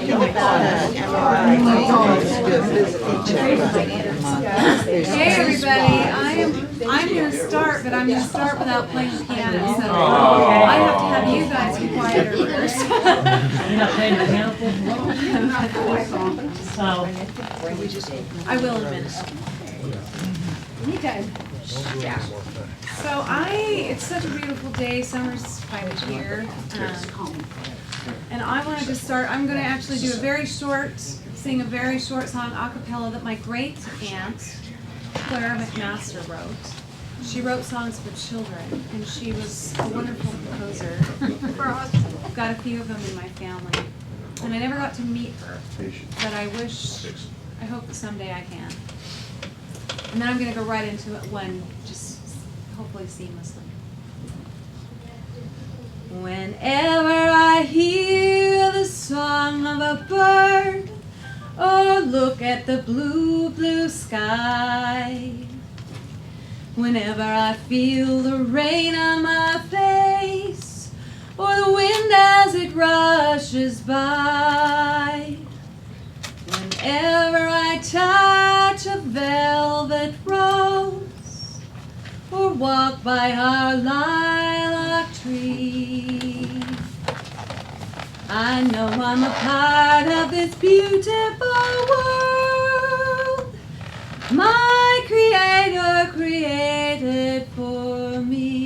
Hey everybody, I'm going to start, but I'm going to start without playing the piano, so I have to have you guys be quieter first. You're not playing the piano? So, I will in a minute. Anytime. Yeah. So it's such a beautiful day, summer's kind of here, and I wanted to start, I'm going to actually do sing a very short song a cappella that my great aunt, Clara McMaster, wrote. She wrote songs for children, and she was a wonderful composer. I've got a few of them in my family, and I never got to meet her, but I hope that someday I can. And then I'm going to go right into it just hopefully seamlessly. Whenever I hear the song of a bird, or look at the blue, blue sky, whenever I feel the rain on my face, or the wind as it rushes by, whenever I touch a velvet rose, or walk by our lilac tree, I know I'm a part of this beautiful world my Creator created for me.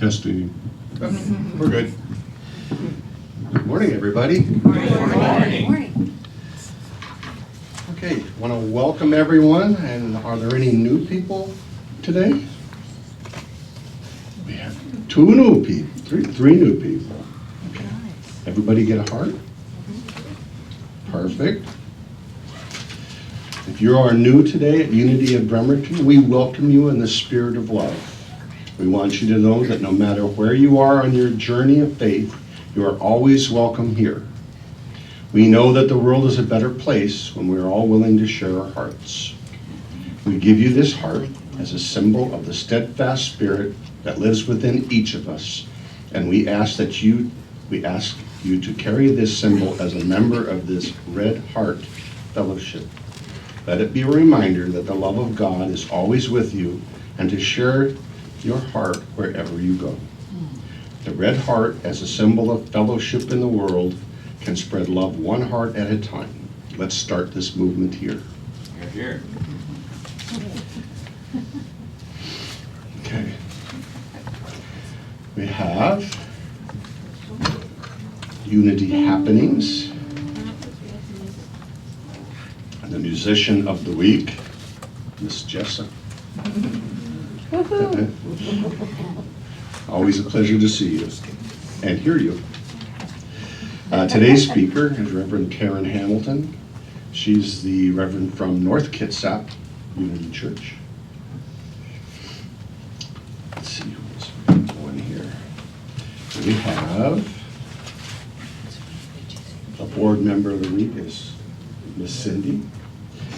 Testing. We're good. Good morning, everybody. Morning. Okay, want to welcome everyone. And are there any new people today? We have three new people. Okay. Everybody get a heart? Perfect. If you are new today at Unity of Bremerton, we welcome you in the spirit of love. We want you to know that no matter where you are on your journey of faith, you are always welcome here. We know that the world is a better place when we are all willing to share our hearts. We give you this heart as a symbol of the steadfast spirit that lives within each of us, and we ask you to carry this symbol as a member of this Red Heart Fellowship. Let it be a reminder that the love of God is always with you and to share your heart wherever you go. The red heart, as a symbol of fellowship in the world, can spread love one heart at a time. Let's start this movement here. Here. Okay. We have Unity Happenings. And the musician of the week, Miss Jessa. Always a pleasure to see you and hear you. Today's speaker is Reverend Karen Hamilton. She's the Reverend from North Kitsap Unity Church. Let's see who's going here. We have a board member of the week is Miss Cindy.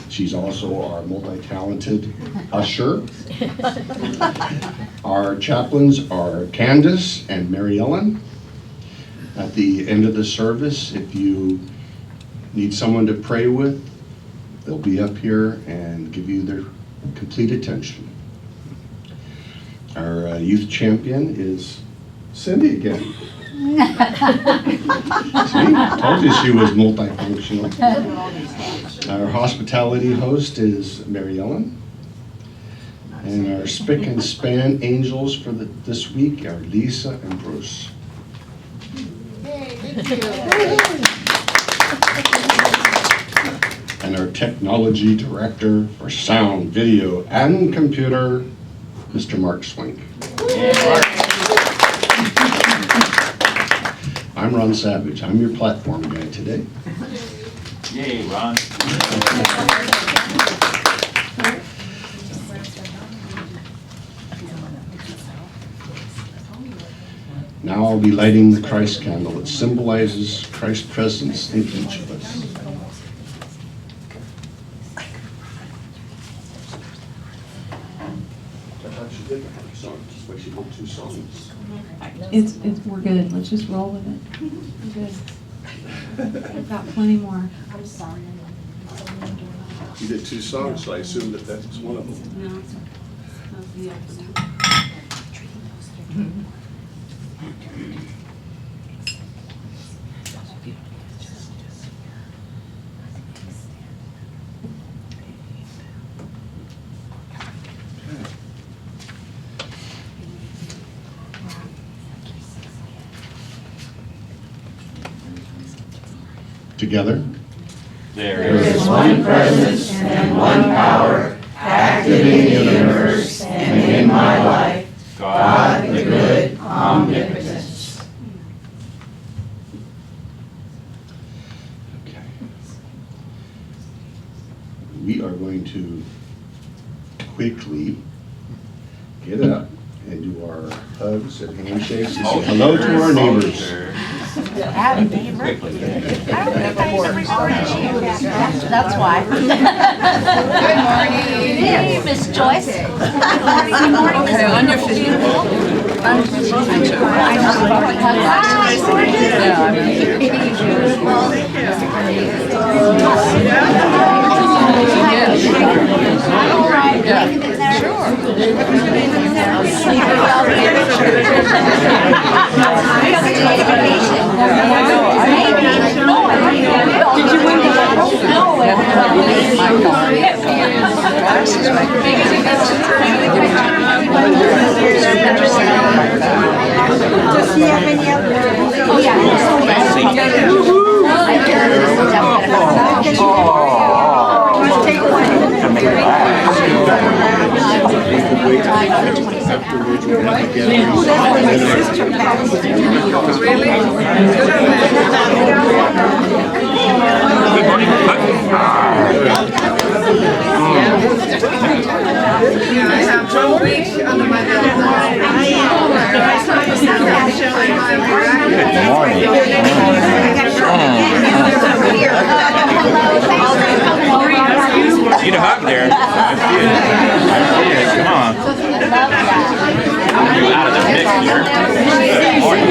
She's also our multi-talented usher. Our chaplains are Candace and Mary Ellen. At the end of the service, if you need someone to pray with, they'll be up here and give you their complete attention. Our youth champion is Cindy again. See, I told you she was multifunctional. Our hospitality host is Mary Ellen. And our spick and span angels for this week are Lisa and Bruce. And our technology director for sound, video, and computer, Mr. Mark Swink. I'm Ron Savage. I'm your platform guy today. Yay, Ron. Now I'll be lighting the Christ candle. It symbolizes Christ's presence in each of us. I thought she did songs, but she did 2 songs. We're good. Let's just roll with it. We're good. I've got plenty more. I'm sorry. You did 2 songs, so I assume that that's one of them. No, that's the opposite. Together. There is one presence and one power, active in the universe and in my life, God the good, omnipotence. Okay. We are going to quickly get up and do our hugs and handshakes and say hello to our neighbors. Quickly. That's why. Good morning. Hey, Miss Joyce. Good morning. Okay, on your feet. Did you win the lottery? No. I have 1 week under my belt. Need a hug there. I see it. I see it. Come on. You out of the mix here. Good morning.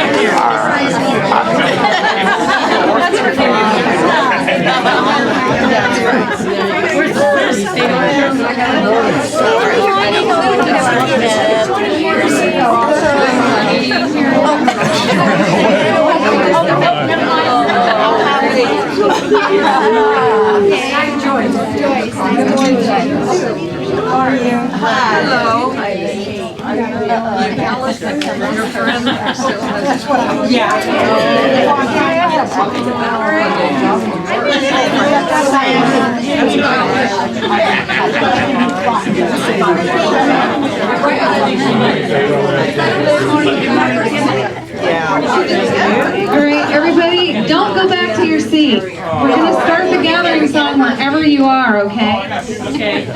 All right, everybody, don't go back to your seat. We're going to start the gathering song wherever you are, okay? Okay.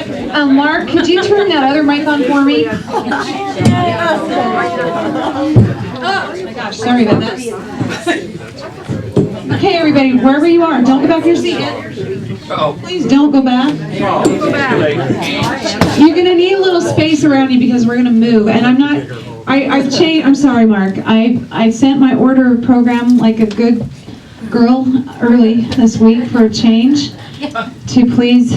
Mark, could you turn that other mic on for me? Oh my gosh, sorry about that. Okay, everybody, wherever you are, don't go back to your seat yet. Please don't go back. You're going to need a little space around you because we're going to move. And I've changed, I'm sorry, Mark. I sent my order program like a good girl early this week for a change to please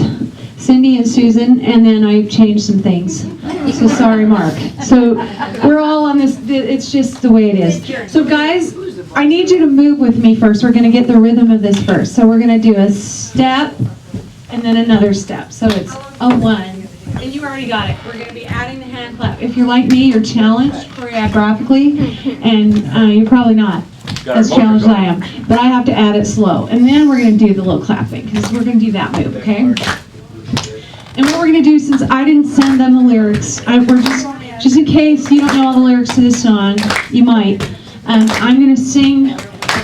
Cindy and Susan, and then I've changed some things. So sorry, Mark. So we're all on this, it's just the way it is. So guys, I need you to move with me first. We're going to get the rhythm of this first. So we're going to do a step and then another step. So it's a 1. And you already got it. We're going to be adding the hand clap. If you're like me, you're challenged choreographically, and you're probably not as challenged as I am. But I have to add it slow. And then we're going to do the little clapping, because we're going to do that move, okay? And what we're going to do, since I didn't send them the lyrics, we're just in case you don't know all the lyrics to this song, you might. I'm going to sing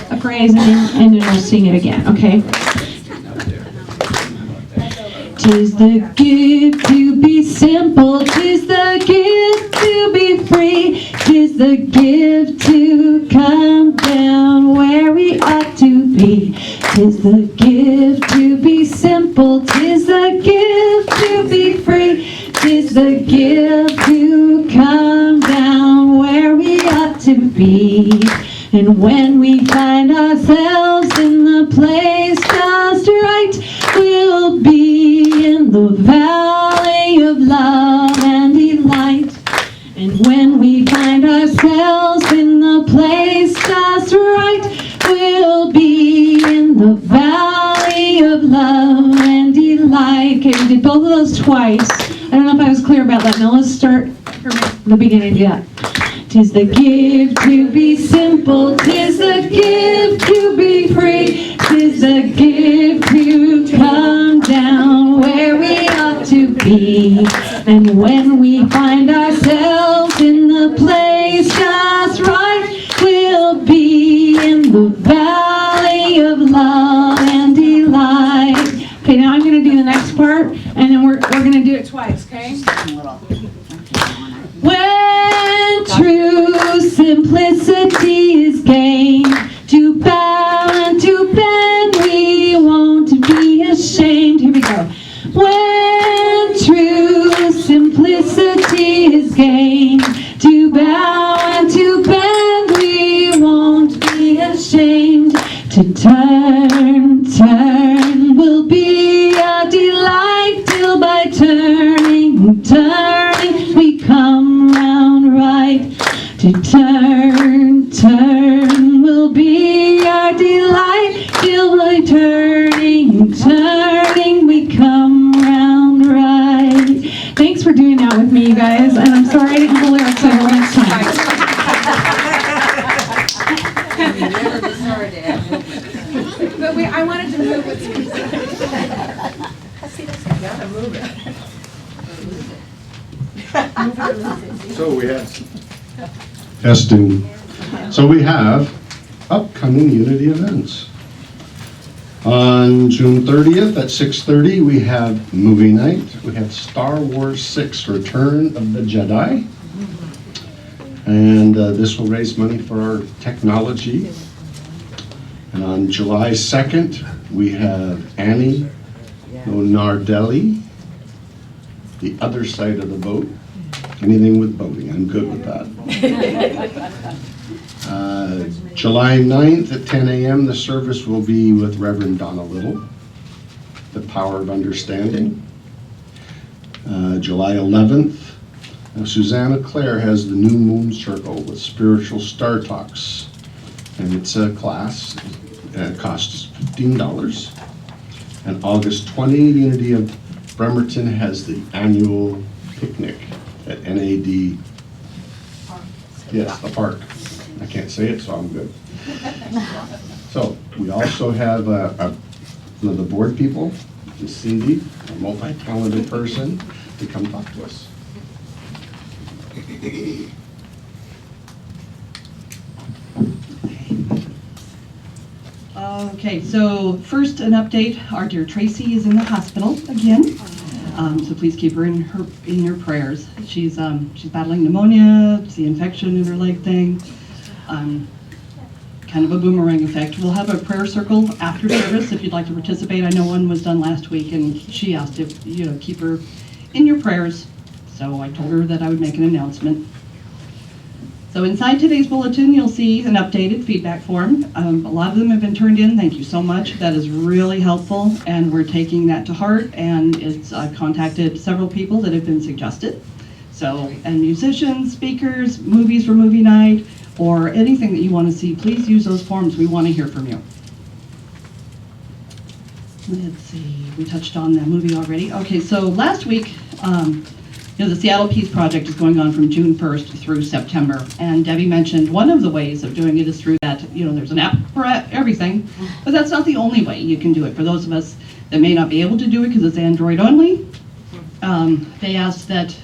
a phrase and then we'll sing it again, okay? 'Tis the gift to be simple, 'tis the gift to be free, 'tis the gift to come down where we ought to be. 'Tis the gift to be simple, 'tis the gift to be free, 'tis the gift to come down where we ought to be. And when we find ourselves in the place just right, we'll be in the valley of love and delight. And when we find ourselves in the place just right, we'll be in the valley of love and delight. Okay, we did both of those twice. I don't know if I was clear about that. Now let's start from the beginning of that. 'Tis the gift to be simple, 'tis the gift to be free, 'tis the gift to come down where we ought to be. And when we find ourselves in the place just right, we'll be in the valley of love and delight. Okay, now I'm going to do the next part, and then we're going to do it twice, okay? When true simplicity is gained, to bow and to bend, we won't be ashamed. Here we go. When true simplicity is gained, to bow and to bend, we won't be ashamed. To turn will be a delight, till by turning, we come round right. To turn will be our delight, till by turning, we come round right. Thanks for doing that with me, you guys, and I'm sorry I didn't have the lyrics over next time. Testing. So we have upcoming Unity events. On June 30th at 6:30, we have movie night. We have Star Wars 6: Return of the Jedi. And this will raise money for our technology. And on July 2nd, we have Annie Lonardelli, The Other Side of the Boat. Anything with boating, I'm good with that. July 9th at 10 a.m., the service will be with Reverend Donna Little, The Power of Understanding. July 11th, Susanna Clare has the New Moon Circle with Spiritual Star Talks. And it's a class, it costs $15. And August 20, Unity of Bremerton has the annual picnic at NAD. Yes, the park. I can't say it, so I'm good. So we also have the board people, Miss Cindy, a multi-talented person, to come talk to us. Okay, so first an update. Our dear Tracy is in the hospital again. So please keep her in your prayers. She's battling pneumonia, it's the infection in her leg thing. Kind of a boomerang effect. We'll have a prayer circle after service if you'd like to participate. I know one was done last week, and she asked if keep her in your prayers. So I told her that I would make an announcement. So inside today's bulletin, you'll see an updated feedback form. A lot of them have been turned in. Thank you so much. That is really helpful, and we're taking that to heart. And I've contacted several people that have been suggested. So, and musicians, speakers, movies for movie night, or anything that you want to see, please use those forms. We want to hear from you. Let's see, we touched on that movie already. Okay, so last week, the Seattle Peace Project is going on from June 1st through September. And Debbie mentioned one of the ways of doing it is through that, there's an app for everything, but that's not the only way you can do it. For those of us that may not be able to do it because it's Android only, they asked that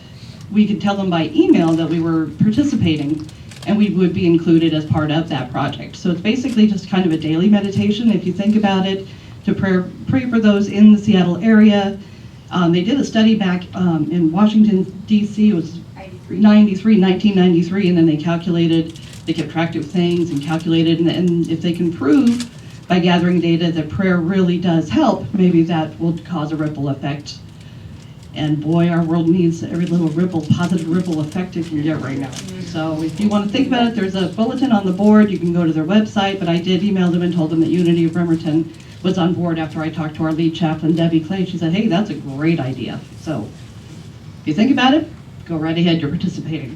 we could tell them by email that we were participating, and we would be included as part of that project. So it's basically just kind of a daily meditation, if you think about it, to pray for those in the Seattle area. They did a study back in Washington, D.C. It was 1993, and then they kept track of things and calculated, and if they can prove by gathering data that prayer really does help, maybe that will cause a ripple effect. And boy, our world needs every little positive ripple effect it can get right now. So if you want to think about it, there's a bulletin on the board. You can go to their website, but I did email them and told them that Unity of Bremerton was on board after I talked to our lead chaplain, Debbie Clay. She said, hey, that's a great idea. So if you think about it, go right ahead, you're participating.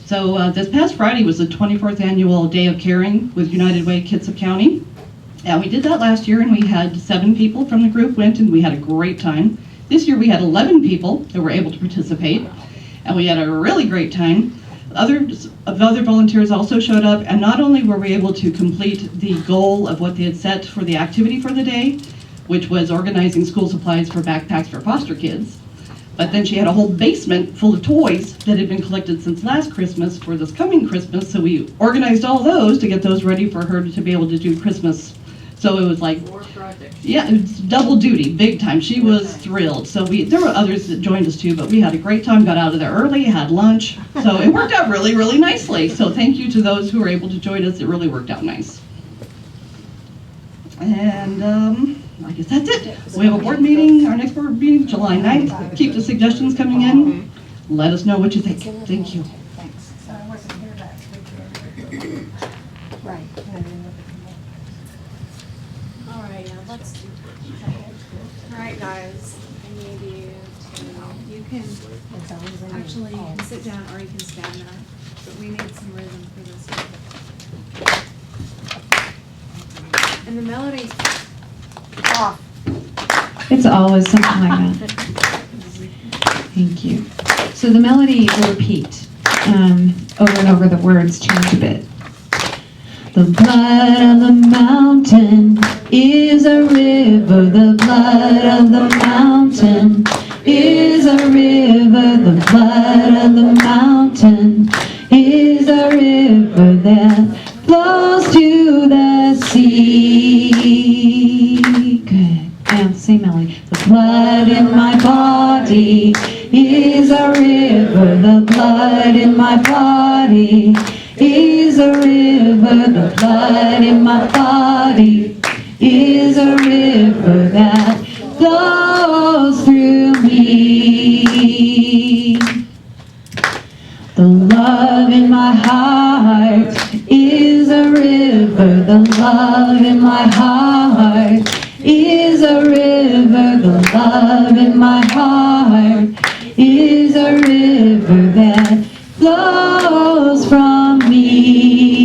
So this past Friday was the 24th annual Day of Caring with United Way Kitsap County. And we did that last year, and we had 7 people from the group went, and we had a great time. This year we had 11 people that were able to participate, and we had a really great time. Other volunteers also showed up, and not only were we able to complete the goal of what they had set for the activity for the day, which was organizing school supplies for backpacks for foster kids, but then she had a whole basement full of toys that had been collected since last Christmas for this coming Christmas, so we organized all those to get those ready for her to be able to do Christmas. So it was like, yeah, it's double duty, big time. She was thrilled. So there were others that joined us too, but we had a great time, got out of there early, had lunch. So it worked out really, really nicely. So thank you to those who were able to join us. It really worked out nice. And I guess that's it. We have a board meeting, our next board meeting, July 9th. Keep the suggestions coming in. Let us know what you think. Thank you. Thanks. Right. All right, guys, I need you can actually, you can sit down or you can stand up, but we need some rhythm for this one. And the melody. It's always something like that. Thank you. So the melody will repeat over and over. The words change a bit. The blood of the mountain is a river. The blood of the mountain is a river. The blood of the mountain is a a river that flows to the sea. Good. And same melody. The blood in my body is a river. The blood in my body is a river. The blood in my body is a river that flows through me. The love in my heart is a river. The love in my heart is a river. The love in my heart is a river that flows from me.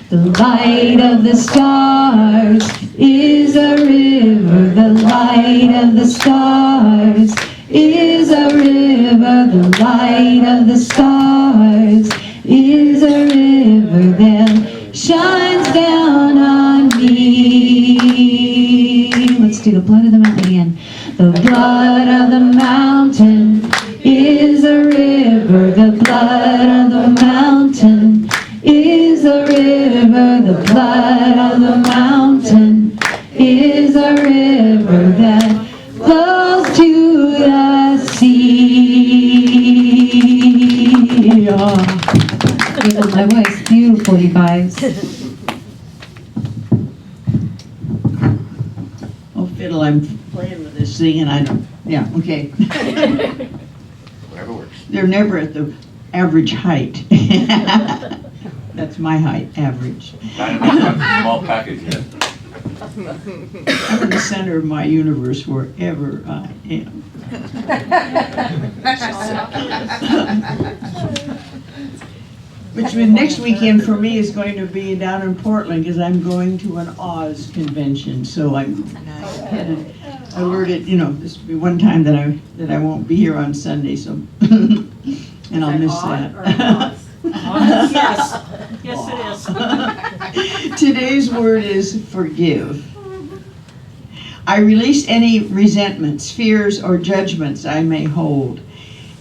The light of the stars is a river. The light of the stars is a river. The light of the stars is a river that shines down on me. Let's do the blood of the mountain again. The blood of the mountain is a river. The blood of the mountain is a river. The blood of the mountain is a river that flows to the sea. Oh, my voice, beautiful, you guys. Oh, fiddle, I'm playing with this thing and I don't, yeah, okay. Whatever works. They're never at the average height. That's my height, average. Small package, yeah. I'm in the center of my universe wherever I am. Which means next weekend for me is going to be down in Portland because I'm going to an Oz convention. So I'm headed, alerted, this will be one time that I won't be here on Sunday. So and I'll miss that. Yes, yes it is. Today's word is forgive. I release any resentments, fears, or judgments I may hold.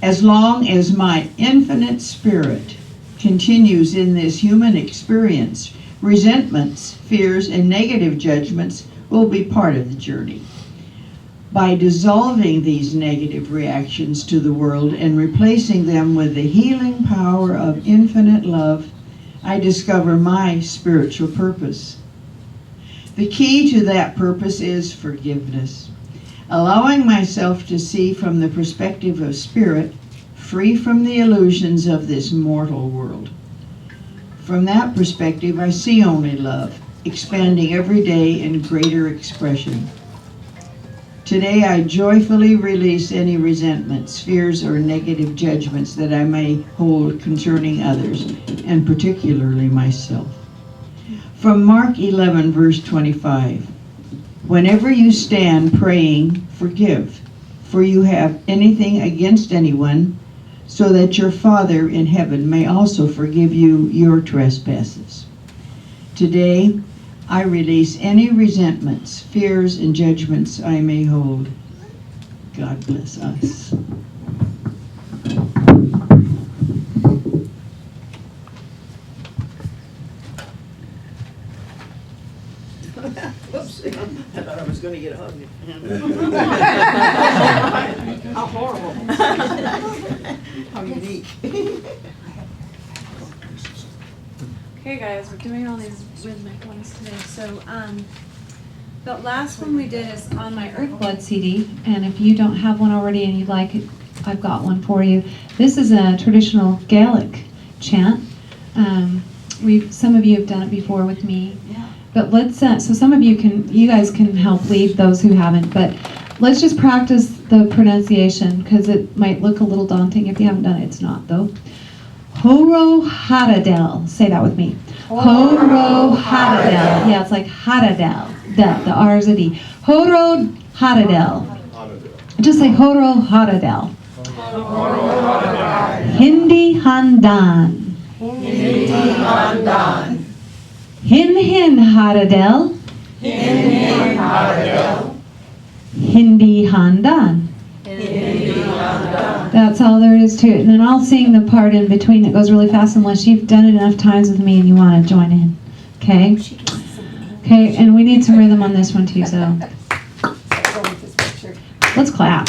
As long as my infinite spirit continues in this human experience, resentments, fears, and negative judgments will be part of the journey. By dissolving these negative reactions to the world and replacing them with the healing power of infinite love, I discover my spiritual purpose. The key to that purpose is forgiveness, allowing myself to see from the perspective of spirit, free from the illusions of this mortal world. From that perspective, I see only love, expanding every day in greater expression. Today, I joyfully release any resentments, fears, or negative judgments that I may hold concerning others, and particularly myself. From Mark 11, verse 25, whenever you stand praying, forgive, for you have anything against anyone, so that your Father in heaven may also forgive you your trespasses. Today, I release any resentments, fears, and judgments I may hold. God bless us. Oops, I thought I was going to get hugged. How horrible. How unique. Okay, guys, we're doing all these rhythmic ones today. So, the last one we did is on my Earth Blood CD, and if you don't have one already and you'd like it, I've got one for you. This is a traditional Gaelic chant. Some of you have done it before with me, but let's. So some of you guys can help lead those who haven't. But let's just practice the pronunciation because it might look a little daunting if you haven't done it. It's not though. Horo Haradel. Say that with me. Horo Haradel. Yeah, it's like Haradel. The R is a D. Horo Haradel. Just say Horo Haradel. Hindi Handan. Hindi Handan. Hin Hin Haradel. Hin Hin Haradel. Hindi Handan. Hindi Handan. That's all there is to it. And then I'll sing the part in between that goes really fast unless you've done it enough times with me and you want to join in. Okay? Okay, and we need some rhythm on this one too, so. Let's clap.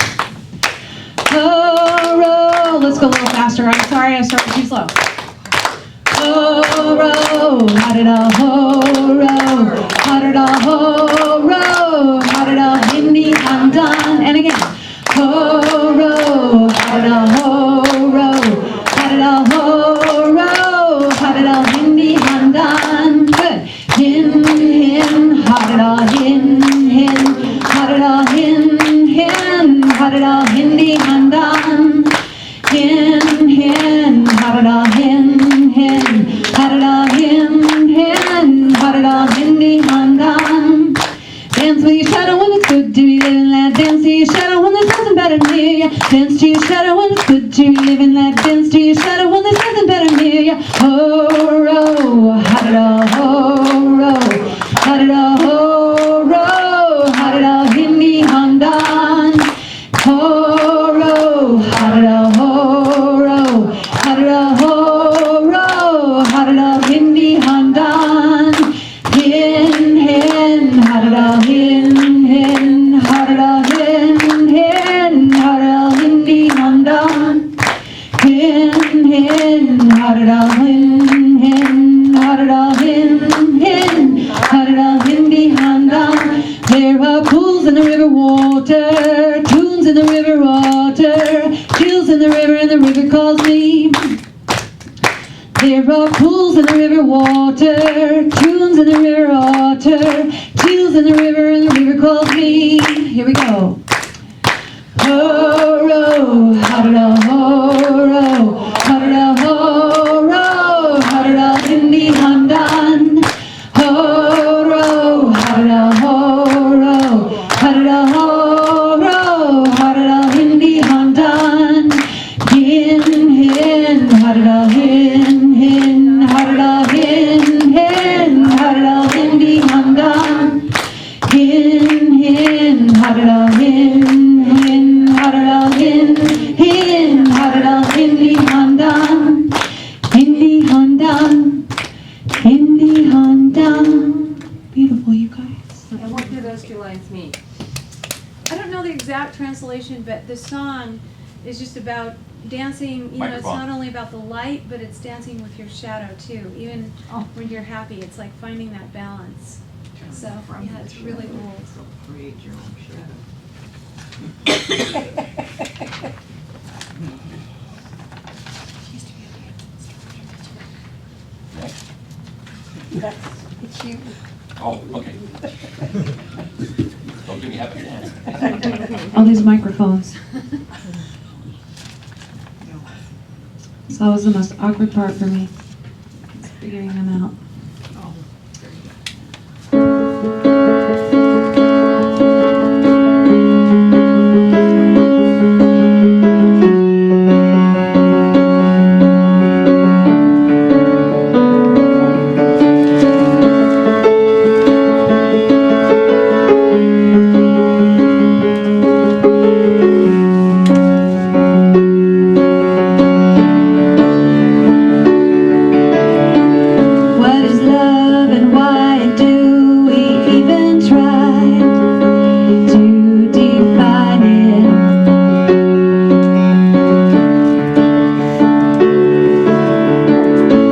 Oh, let's go a little faster. I'm sorry, I started too slow. Oh, ha-da-da-ho-ro, ha-da-da-ho-ro, ha-da-da-hindi, han-dan, and again. Ho-ro, ha-da-da-ho-ro, ha-da-da-ho-ro, ha-da-da-hindi, han-dan. Good. Hin, hin, ha-da-da-hin, hin, ha-da-da-hin, hin, ha-da-da-hindi, han-dan. Hin, hin, ha-da-da-hin, hin, ha-da-da-hin, hin, ha-da-da-hindi, han-dan. Dance with your shadow when it's good to be living, lad. Dance to your shadow when there's nothing better near ya. Dance to your shadow when it's good to be living, lad. Dance to your shadow when there's nothing better near ya. Ho-ro, ha-da-da-ho-ro, ha-da-da-ho-ro, ha-da-da-hindi, han-dan. Ho-ro, ha-da-da-ho-ro, ha-da-da-ho-ro, ha-da-da-hindi, han-dan. Hin, hin, ha-da-da-hin, hin, ha-da-da-hin, hin, ha-da-da-hindi, han-dan. Hin, hin, ha-da-da-hin, hin, ha-da-da-hin, hin, ha-da-da-hindi, han-dan. There are pools in the river water, tunes in the river water, chills in the river and the river calls me. There are pools in the river water, tunes in the river water, chills in the river and the river calls me. Here we go. Ho-ro, ha-da-da-ho-ro, ha-da-da-ho-ro, ha-da-da-hindi, han-dan. Ho-ro, ha-da-da-ho-ro, ha-da-da-ho-ro, ha-da-da-hindi, han-dan. Hin, hin, ha-da-da-hin, hin, ha-da-da-hin, hin, ha-da-da-hindi, han-dan. Hin, hin, ha-da-da-hin, hin, ha-da-da-hin, hin, ha-da-da-hindi, han-dan. Hindi, han-dan, hindi, han-dan. Beautiful, you guys. And what do those two lines mean? I don't know the exact translation, but the song is just about dancing, you know, it's not only about the light, but it's dancing with your shadow too. Even when you're happy, it's like finding that balance. So, yeah, it's really cool. Create your own shadow. It's you. Oh, okay. Don't give me happy dance. All these microphones. It's always the most awkward part for me. It's figuring them out. What is love and why do we even try to define it?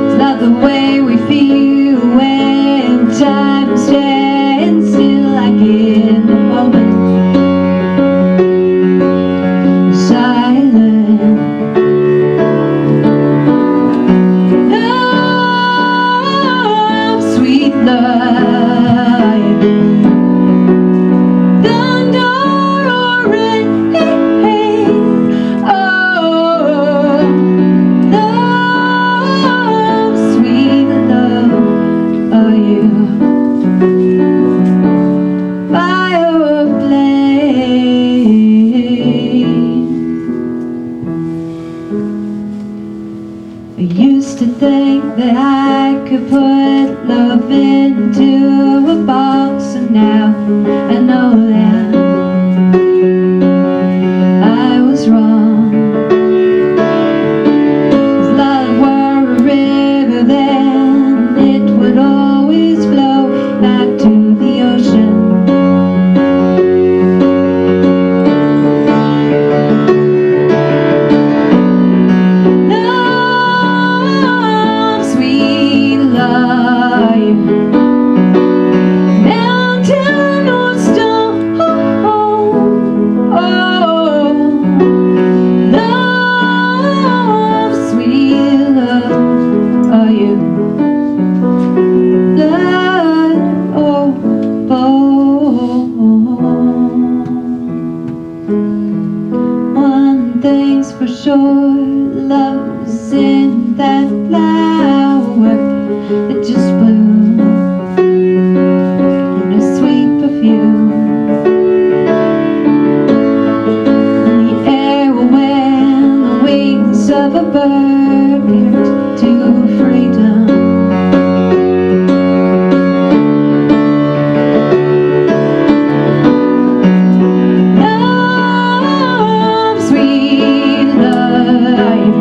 It's not the way we feel when time stands still, like in the moment. Silent. Sweet light, thunder or rain, oh, love, sweet love, are you fire or flame? I used to think that I could put love into a box, and now I know that I was wrong. was in that flower that just blew in a sweet perfume. In the air when the wings of a bird picked to freedom. Love, sweet life,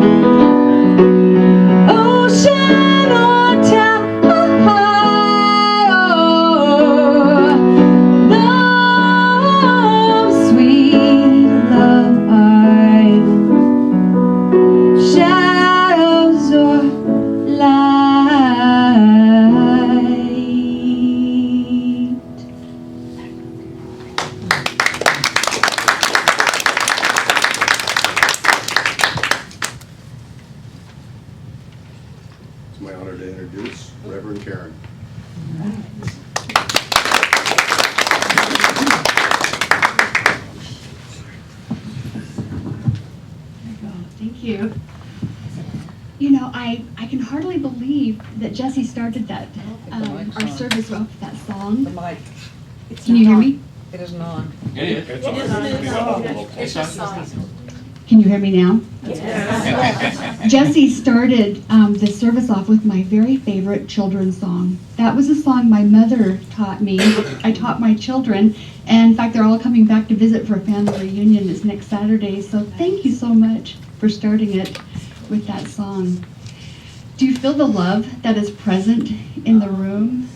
ocean or tide, oh, love, sweet life, shadows or light. It's my honor to introduce Reverend Karen. Thank you. You know, I can hardly believe that Jesse started that, our service off with that song. The mic. Can you hear me? It isn't on. It's Can you hear me now? Jesse started the service off with my very favorite children's song. That was a song my mother taught me. I taught my children, and in fact, they're all coming back to visit for a family reunion this next Saturday. So thank you so much for starting it with that song. Do you feel the love that is present in the room?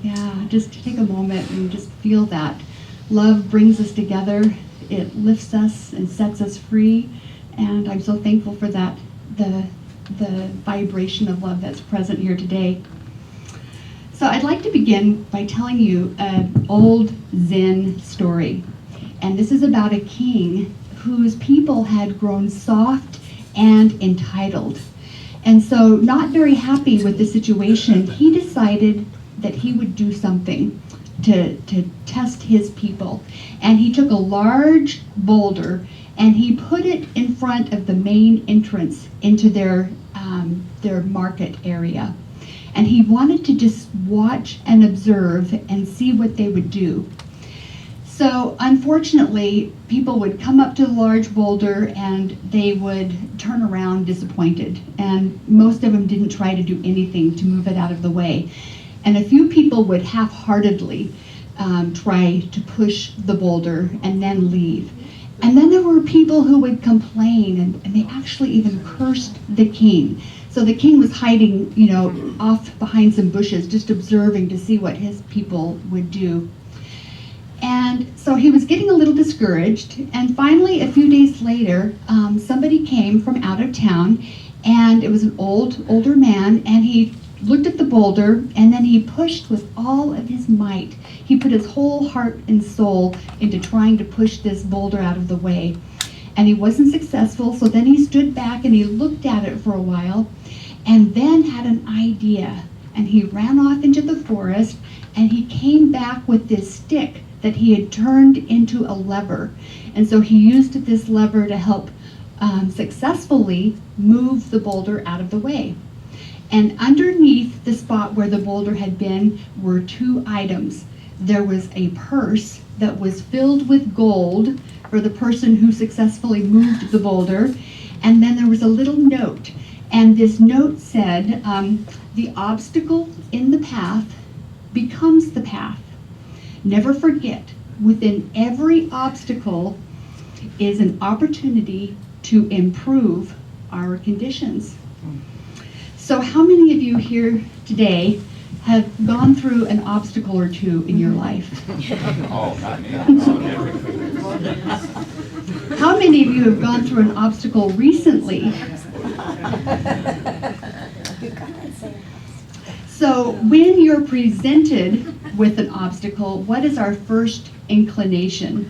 Yeah, just take a moment and just feel that. Love brings us together. It lifts us and sets us free, and I'm so thankful for that, the vibration of love that's present here today. So I'd like to begin by telling you an old Zen story, and this is about a king whose people had grown soft and entitled. And so, not very happy with the situation, he decided that he would do something to test his people. And he took a large boulder and he put it in front of the main entrance into their market area. And he wanted to just watch and observe and see what they would do. So unfortunately, people would come up to the large boulder and they would turn around disappointed. And most of them didn't try to do anything to move it out of the way. And a few people would half-heartedly try to push the boulder and then leave. And then there were people who would complain, and they actually even cursed the king. So the king was hiding, off behind some bushes, just observing to see what his people would do. And so he was getting a little discouraged, and finally, a few days later, somebody came from out of town, and it was an older man, and he looked at the boulder, and then he pushed with all of his might. He put his whole heart and soul into trying to push this boulder out of the way. And he wasn't successful, so then he stood back and he looked at it for a while, and then had an idea. And he ran off into the forest, and he came back with this stick that he had turned into a lever. And so he used this lever to help successfully move the boulder out of the way. And underneath the spot where the boulder had been were two items. There was a purse that was filled with gold for the person who successfully moved the boulder. And then there was a little note. And this note said, the obstacle in the path becomes the path. Never forget, within every obstacle is an opportunity to improve our conditions. So how many of you here today have gone through an obstacle or two in your life? Oh, not me. How many of you have gone through an obstacle recently? So when you're presented with an obstacle, what is our first inclination?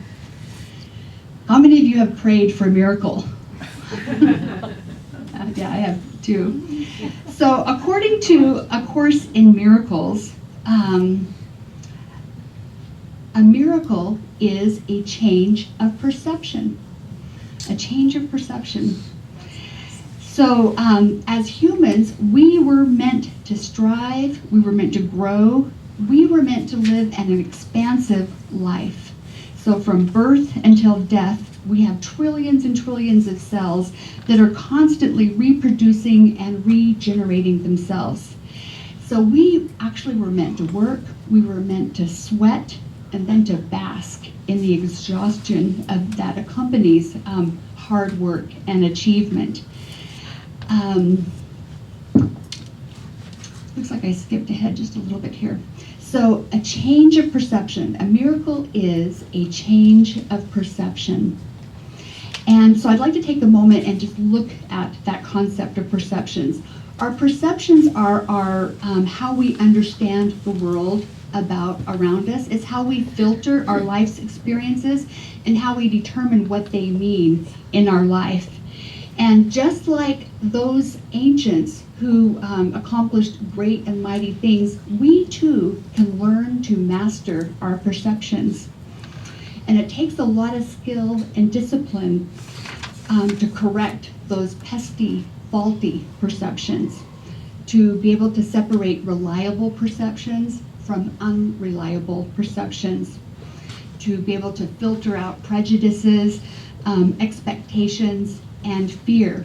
How many of you have prayed for a miracle? Yeah, I have too. So according to A Course in Miracles, a miracle is a change of perception. A change of perception. So as humans, we were meant to strive, we were meant to grow, we were meant to live an expansive life. So from birth until death, we have trillions and trillions of cells that are constantly reproducing and regenerating themselves. So we actually were meant to work, we were meant to sweat, and then to bask in the exhaustion of that accompanies hard work and achievement. Looks like I skipped ahead just a little bit here. So a change of perception. A miracle is a change of perception. And so I'd like to take a moment and just look at that concept of perceptions. Our perceptions are how we understand the world around us. It's how we filter our life's experiences and how we determine what they mean in our life. And just like those ancients who accomplished great and mighty things, we too can learn to master our perceptions. And it takes a lot of skill and discipline to correct those pesky, faulty perceptions, to be able to separate reliable perceptions from unreliable perceptions, to be able to filter out prejudices, expectations, and fear.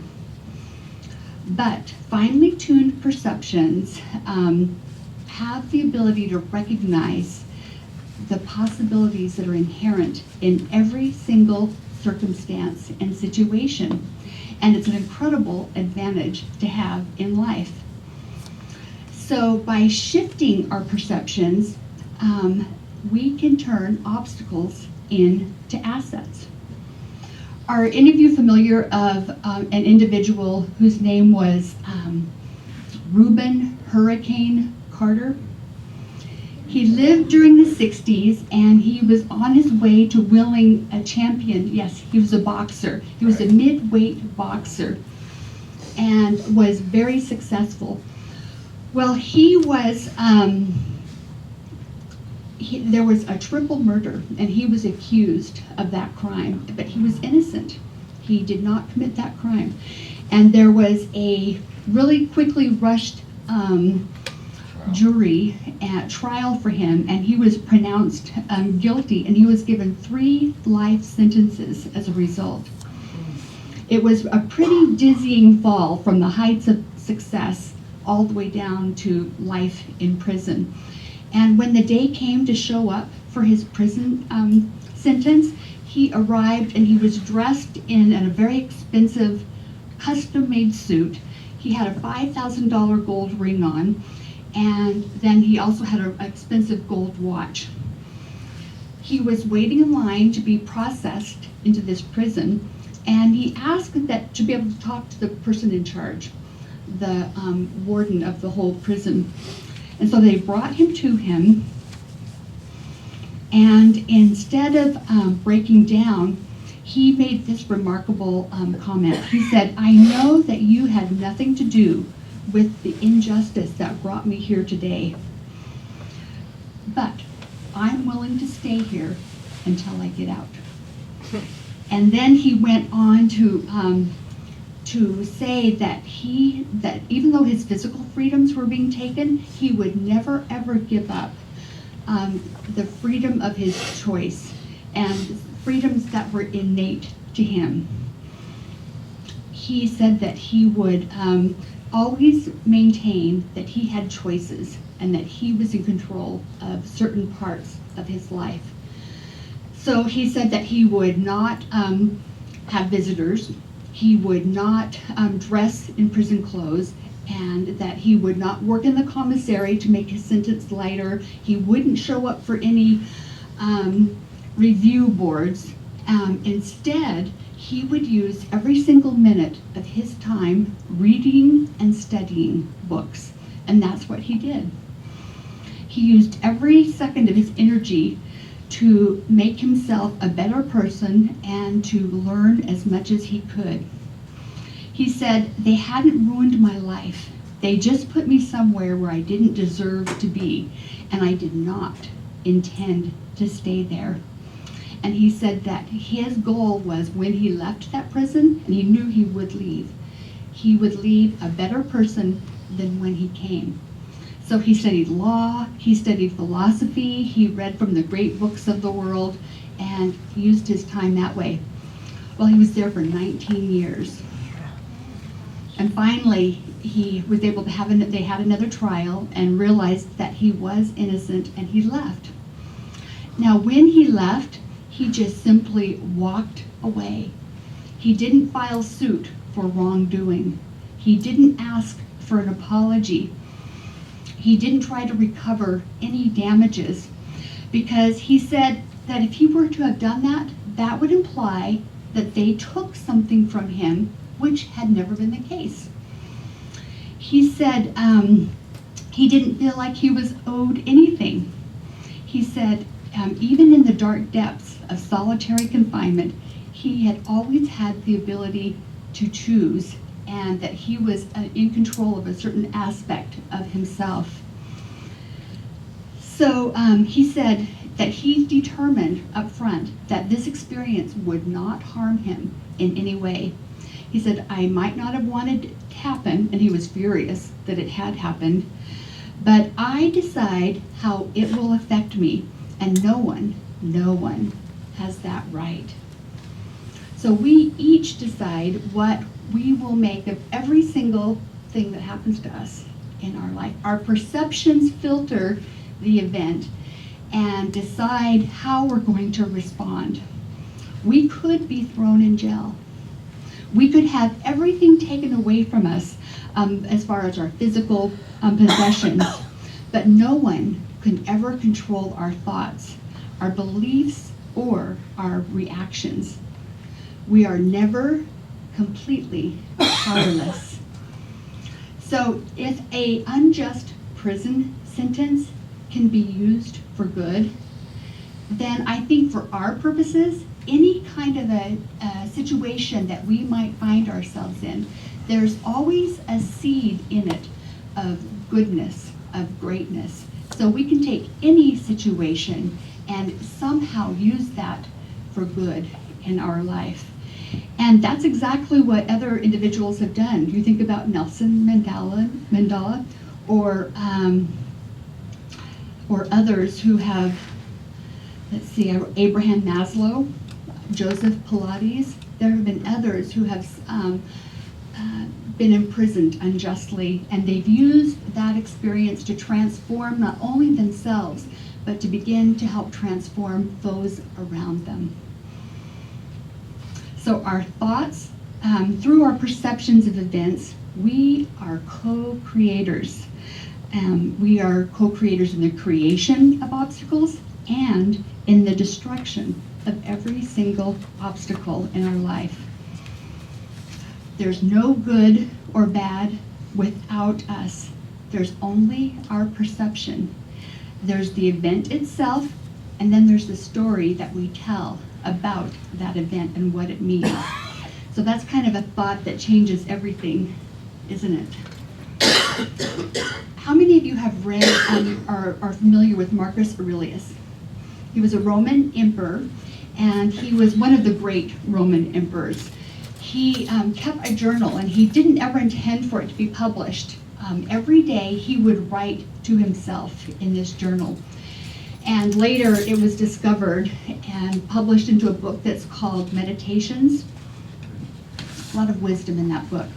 But finely tuned perceptions have the ability to recognize the possibilities that are inherent in every single circumstance and situation. And it's an incredible advantage to have in life. So by shifting our perceptions, we can turn obstacles into assets. Are any of you familiar of an individual whose name was Reuben Hurricane Carter? He lived during the 60s, and he was on his way to winning a champion. Yes, he was a boxer. He was a mid-weight boxer and was very successful. Well, he was, there was a triple murder, and he was accused of that crime, but he was innocent. He did not commit that crime. And there was a really quickly rushed jury at trial for him, and he was pronounced guilty, and he was given 3 life sentences as a result. It was a pretty dizzying fall from the heights of success all the way down to life in prison. And when the day came to show up for his prison sentence, he arrived and he was dressed in a very expensive custom-made suit. He had a $5,000 gold ring on, and then he also had an expensive gold watch. He was waiting in line to be processed into this prison, and he asked that to be able to talk to the person in charge, the warden of the whole prison. And so they brought him to him, and instead of breaking down, he made this remarkable comment. He said, "I know that you had nothing to do with the injustice that brought me here today, but I'm willing to stay here until I get out." And then he went on to say that even though his physical freedoms were being taken, he would never ever give up the freedom of his choice and freedoms that were innate to him. He said that he would always maintain that he had choices and that he was in control of certain parts of his life. So he said that he would not have visitors, he would not dress in prison clothes, and that he would not work in the commissary to make his sentence lighter. He wouldn't show up for any review boards. Instead, he would use every single minute of his time reading and studying books, and that's what he did. He used every second of his energy to make himself a better person and to learn as much as he could. He said, "They hadn't ruined my life. They just put me somewhere where I didn't deserve to be, and I did not intend to stay there." And he said that his goal was, when he left that prison, and he knew he would leave, he would leave a better person than when he came. So he studied law, he studied philosophy, he read from the great books of the world, and used his time that way. Well, he was there for 19 years. And finally, he was able to they had another trial and realized that he was innocent, and he left. Now, when he left, he just simply walked away. He didn't file suit for wrongdoing. He didn't ask for an apology. He didn't try to recover any damages, because he said that if he were to have done that, that would imply that they took something from him, which had never been the case. He said he didn't feel like he was owed anything. He said even in the dark depths of solitary confinement, he had always had the ability to choose, and that he was in control of a certain aspect of himself. So he said that he determined up front that this experience would not harm him in any way. He said, I might not have wanted it to happen, and he was furious that it had happened, but I decide how it will affect me, and no one has that right. So we each decide what we will make of every single thing that happens to us in our life. Our perceptions filter the event and decide how we're going to respond. We could be thrown in jail. We could have everything taken away from us as far as our physical possessions, but no one can ever control our thoughts, our beliefs, or our reactions. We are never completely powerless. So if an unjust prison sentence can be used for good, then I think for our purposes, any kind of a situation that we might find ourselves in, there's always a seed in it of goodness, of greatness. So we can take any situation and somehow use that for good in our life. And that's exactly what other individuals have done. You think about Nelson Mandela, or others who have, let's see, Abraham Maslow, Joseph Pilates. There have been others who have been imprisoned unjustly, and they've used that experience to transform not only themselves, but to begin to help transform those around them. So our thoughts, through our perceptions of events, we are co-creators. We are co-creators in the creation of obstacles and in the destruction of every single obstacle in our life. There's no good or bad without us. There's only our perception. There's the event itself, and then there's the story that we tell about that event and what it means. So that's kind of a thought that changes everything, isn't it? How many of you have read are familiar with Marcus Aurelius? He was a Roman emperor, and he was one of the great Roman emperors. He kept a journal, and he didn't ever intend for it to be published. Every day he would write to himself in this journal. And later it was discovered and published into a book that's called Meditations. A lot of wisdom in that book.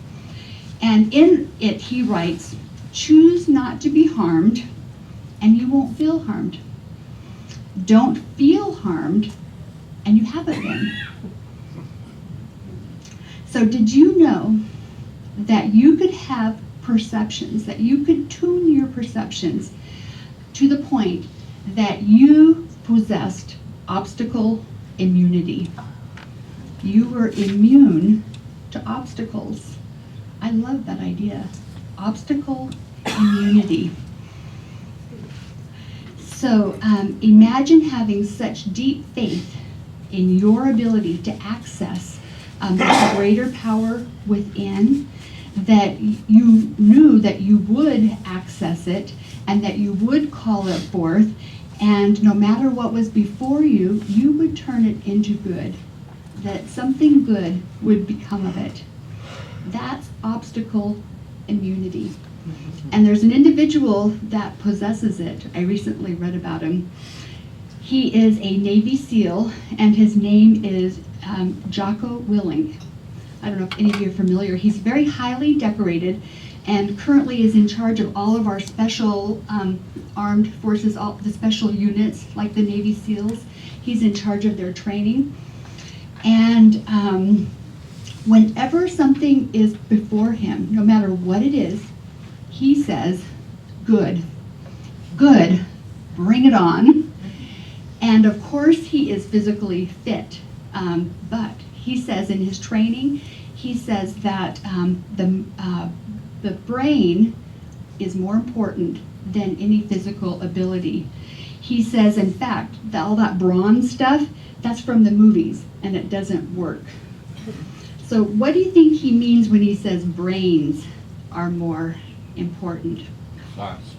And in it he writes, choose not to be harmed and you won't feel harmed. Don't feel harmed and you haven't been. So did you know that you could have perceptions, that you could tune your perceptions to the point that you possessed obstacle immunity? You were immune to obstacles. I love that idea. Obstacle immunity. So imagine having such deep faith in your ability to access the greater power within, that you knew that you would access it and that you would call it forth, and no matter what was before you, you would turn it into good, that something good would become of it. That's obstacle immunity. And there's an individual that possesses it. I recently read about him. He is a Navy SEAL, and his name is Jocko Willing. I don't know if any of you are familiar. He's very highly decorated and currently is in charge of all of our special armed forces, all the special units like the Navy SEALs. He's in charge of their training. And whenever something is before him, no matter what it is, he says, good, good, bring it on. And of course he is physically fit, but he says in his training, he says that the brain is more important than any physical ability. He says, in fact, all that brawn stuff, that's from the movies, and it doesn't work. So what do you think he means when he says brains are more important? Thoughts.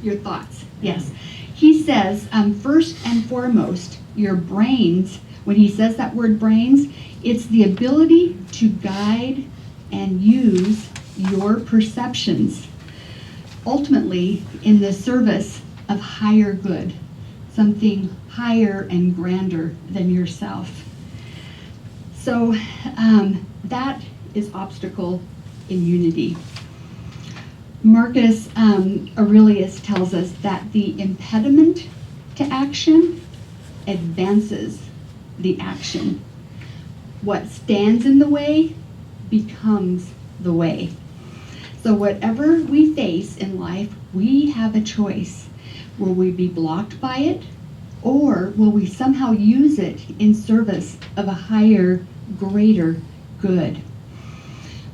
Your thoughts, yes. He says, first and foremost, your brains, when he says that word brains, it's the ability to guide and use your perceptions, ultimately in the service of higher good, something higher and grander than yourself. So that is obstacle immunity. Marcus Aurelius tells us that the impediment to action advances the action. What stands in the way becomes the way. So whatever we face in life, we have a choice. Will we be blocked by it, or will we somehow use it in service of a higher, greater good?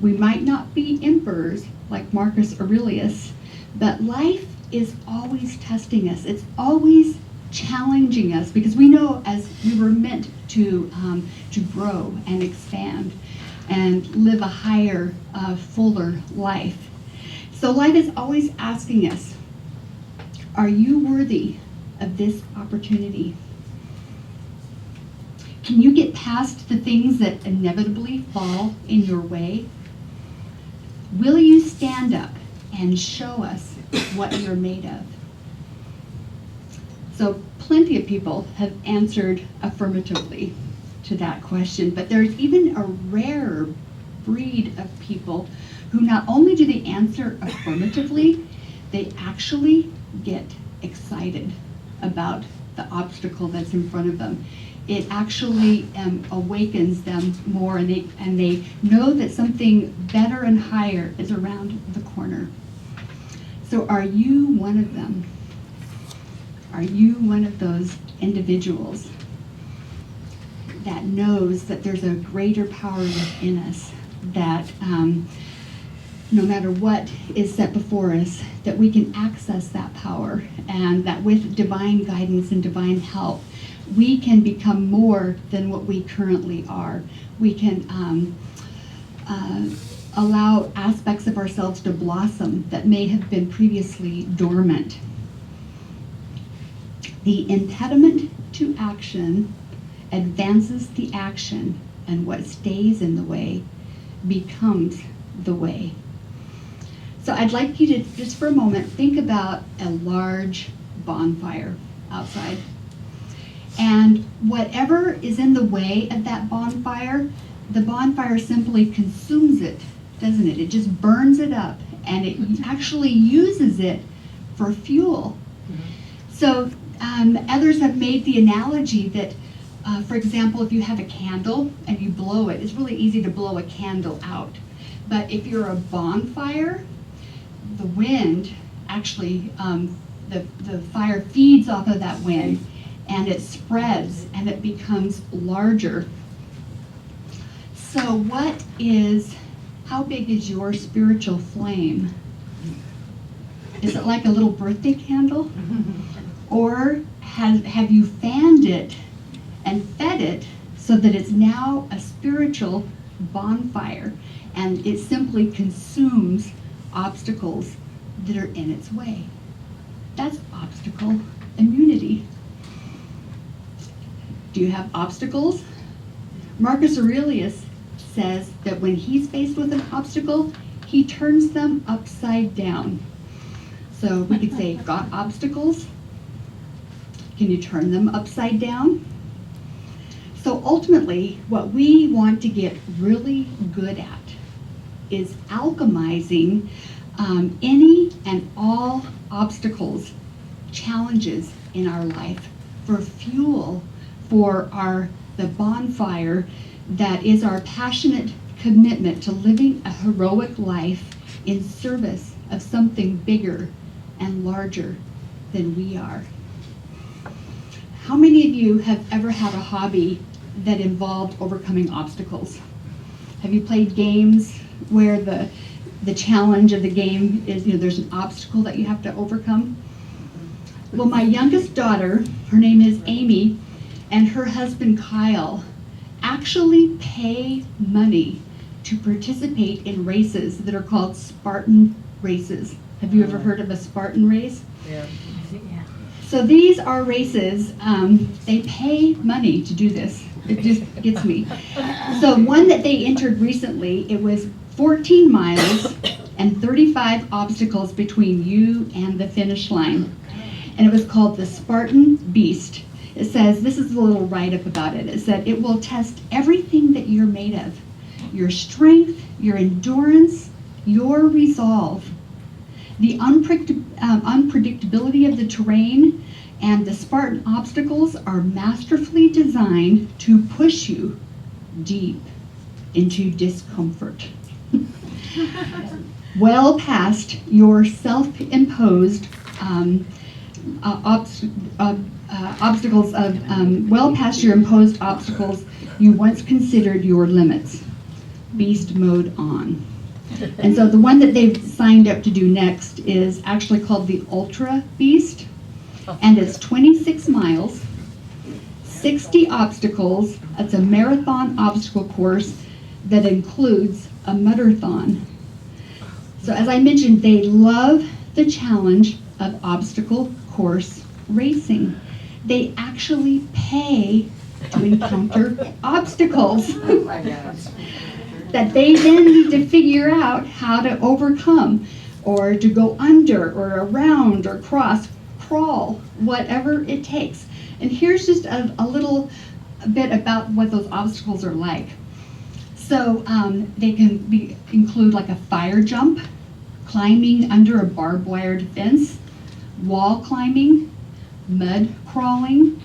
We might not be emperors like Marcus Aurelius, but life is always testing us. It's always challenging us, because we know as we were meant to grow and expand and live a higher, fuller life. So life is always asking us, are you worthy of this opportunity? Can you get past the things that inevitably fall in your way? Will you stand up and show us what you're made of? So plenty of people have answered affirmatively to that question, but there's even a rarer breed of people who not only do they answer affirmatively, they actually get excited about the obstacle that's in front of them. It actually awakens them more, and they know that something better and higher is around the corner. So are you one of them? Are you one of those individuals that knows that there's a greater power within us, that no matter what is set before us, that we can access that power, and that with divine guidance and divine help, we can become more than what we currently are. We can allow aspects of ourselves to blossom that may have been previously dormant. The impediment to action advances the action, and what stays in the way becomes the way. So I'd like you to, just for a moment, think about a large bonfire outside. And whatever is in the way of that bonfire, the bonfire simply consumes it, doesn't it? It just burns it up, and it actually uses it for fuel. So others have made the analogy that, for example, if you have a candle and you blow it, it's really easy to blow a candle out. But if you're a bonfire, the wind actually, the fire feeds off of that wind, and it spreads and it becomes larger. So how big is your spiritual flame? Is it like a little birthday candle? Or have you fanned it and fed it so that it's now a spiritual bonfire, and it simply consumes obstacles that are in its way? That's obstacle immunity. Do you have obstacles? Marcus Aurelius says that when he's faced with an obstacle, he turns them upside down. So we could say, got obstacles? Can you turn them upside down? So ultimately, what we want to get really good at is alchemizing any and all obstacles, challenges in our life for fuel for the bonfire that is our passionate commitment to living a heroic life in service of something bigger and larger than we are. How many of you have ever had a hobby that involved overcoming obstacles? Have you played games where the challenge of the game is, there's an obstacle that you have to overcome? Well, my youngest daughter, her name is Amy, and her husband Kyle actually pay money to participate in races that are called Spartan races. Have you ever heard of a Spartan race? Yeah. So these are races, they pay money to do this. It just gets me. So one that they entered recently, it was 14 miles and 35 obstacles between you and the finish line. And it was called the Spartan Beast. It says, this is a little write-up about it. It said, it will test everything that you're made of. Your strength, your endurance, your resolve. The unpredictability of the terrain and the Spartan obstacles are masterfully designed to push you deep into discomfort. Well past your self-imposed obstacles well past your imposed obstacles you once considered your limits. Beast mode on. And so the one that they've signed up to do next is actually called the Ultra Beast, and it's 26 miles, 60 obstacles. It's a marathon obstacle course that includes a mudderthon. So as I mentioned, they love the challenge of obstacle course racing. They actually pay to encounter obstacles that they then need to figure out how to overcome, or to go under or around or cross, crawl, whatever it takes. And here's just a little bit about what those obstacles are like. So they can include like a fire jump, climbing under a barbed wire fence, wall climbing, mud crawling.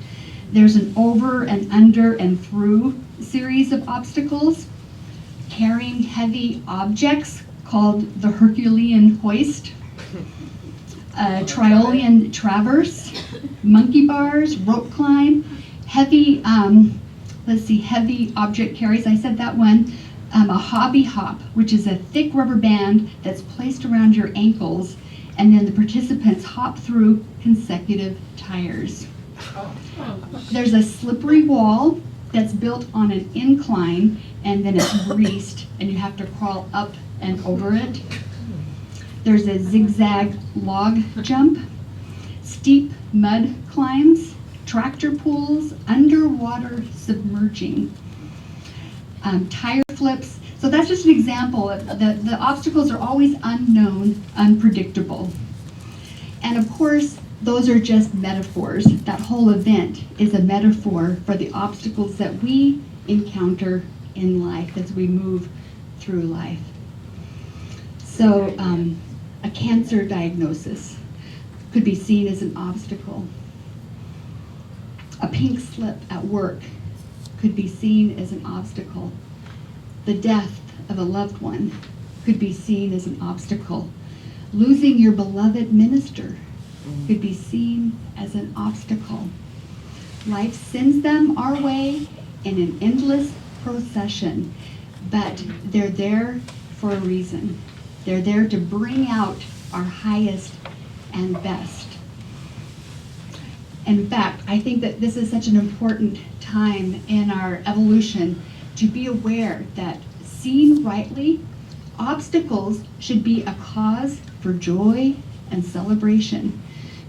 There's an over and under and through series of obstacles, carrying heavy objects called the Herculean hoist, Triolian traverse, monkey bars, rope climb, heavy, heavy object carries, I said that one, a hobby hop, which is a thick rubber band that's placed around your ankles, and then the participants hop through consecutive tires. There's a slippery wall that's built on an incline, and then it's greased, and you have to crawl up and over it. There's a zigzag log jump, steep mud climbs, tractor pulls, underwater submerging, tire flips. So that's just an example. The obstacles are always unknown, unpredictable. And of course, those are just metaphors. That whole event is a metaphor for the obstacles that we encounter in life as we move through life. So a cancer diagnosis could be seen as an obstacle. A pink slip at work could be seen as an obstacle. The death of a loved one could be seen as an obstacle. Losing your beloved minister could be seen as an obstacle. Life sends them our way in an endless procession, but they're there for a reason. They're there to bring out our highest and best. In fact, I think that this is such an important time in our evolution to be aware that, seen rightly, obstacles should be a cause for joy and celebration,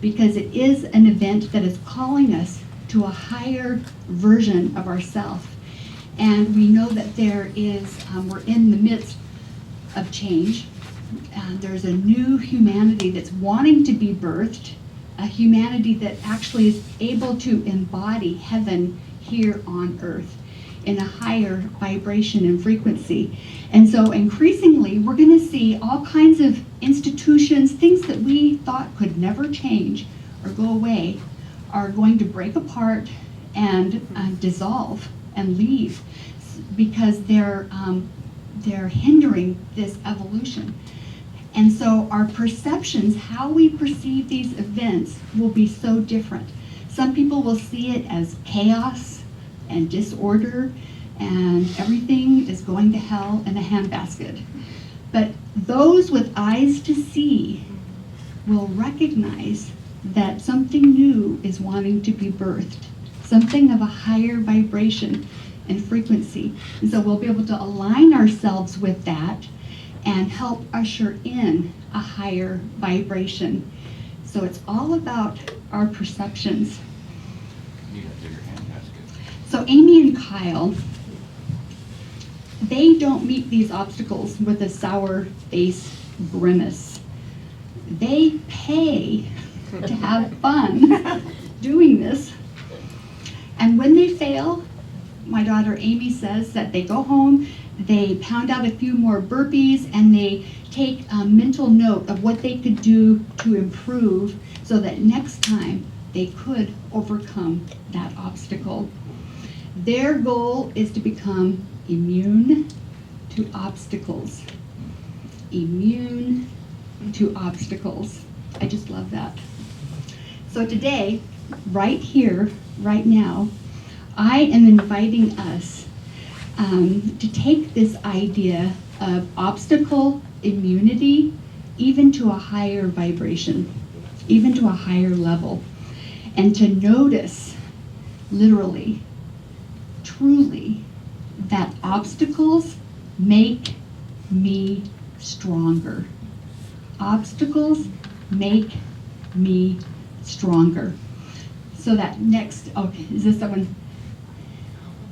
because it is an event that is calling us to a higher version of ourselves. And we know that there is, we're in the midst of change. There's a new humanity that's wanting to be birthed, a humanity that actually is able to embody heaven here on earth in a higher vibration and frequency. And so increasingly, we're going to see all kinds of institutions, things that we thought could never change or go away, are going to break apart and dissolve and leave because they're hindering this evolution. And so our perceptions, how we perceive these events, will be so different. Some people will see it as chaos and disorder, and everything is going to hell in a handbasket. But those with eyes to see will recognize that something new is wanting to be birthed, something of a higher vibration and frequency. And so we'll be able to align ourselves with that and help usher in a higher vibration. So it's all about our perceptions. So Amy and Kyle, they don't meet these obstacles with a sour face grimace. They pay to have fun doing this. And when they fail, my daughter Amy says that they go home, they pound out a few more burpees, and they take a mental note of what they could do to improve so that next time they could overcome that obstacle. Their goal is to become immune to obstacles. Immune to obstacles. I just love that. So today, right here, right now, I am inviting us to take this idea of obstacle immunity even to a higher vibration, even to a higher level, and to notice, literally, truly, that obstacles make me stronger. Obstacles make me stronger. So that next, okay, is this that one?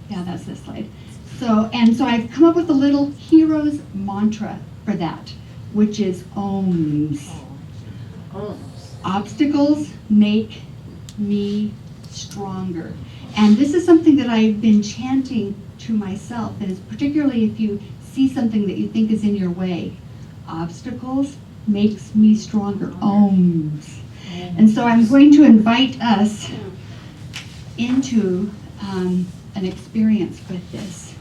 Yeah, that's this slide. So I've come up with a little hero's mantra for that, which is OMS. Obstacles make me stronger. And this is something that I've been chanting to myself, and it's particularly if you see something that you think is in your way. Obstacles makes me stronger. OMS. And so I'm going to invite us into an experience with this,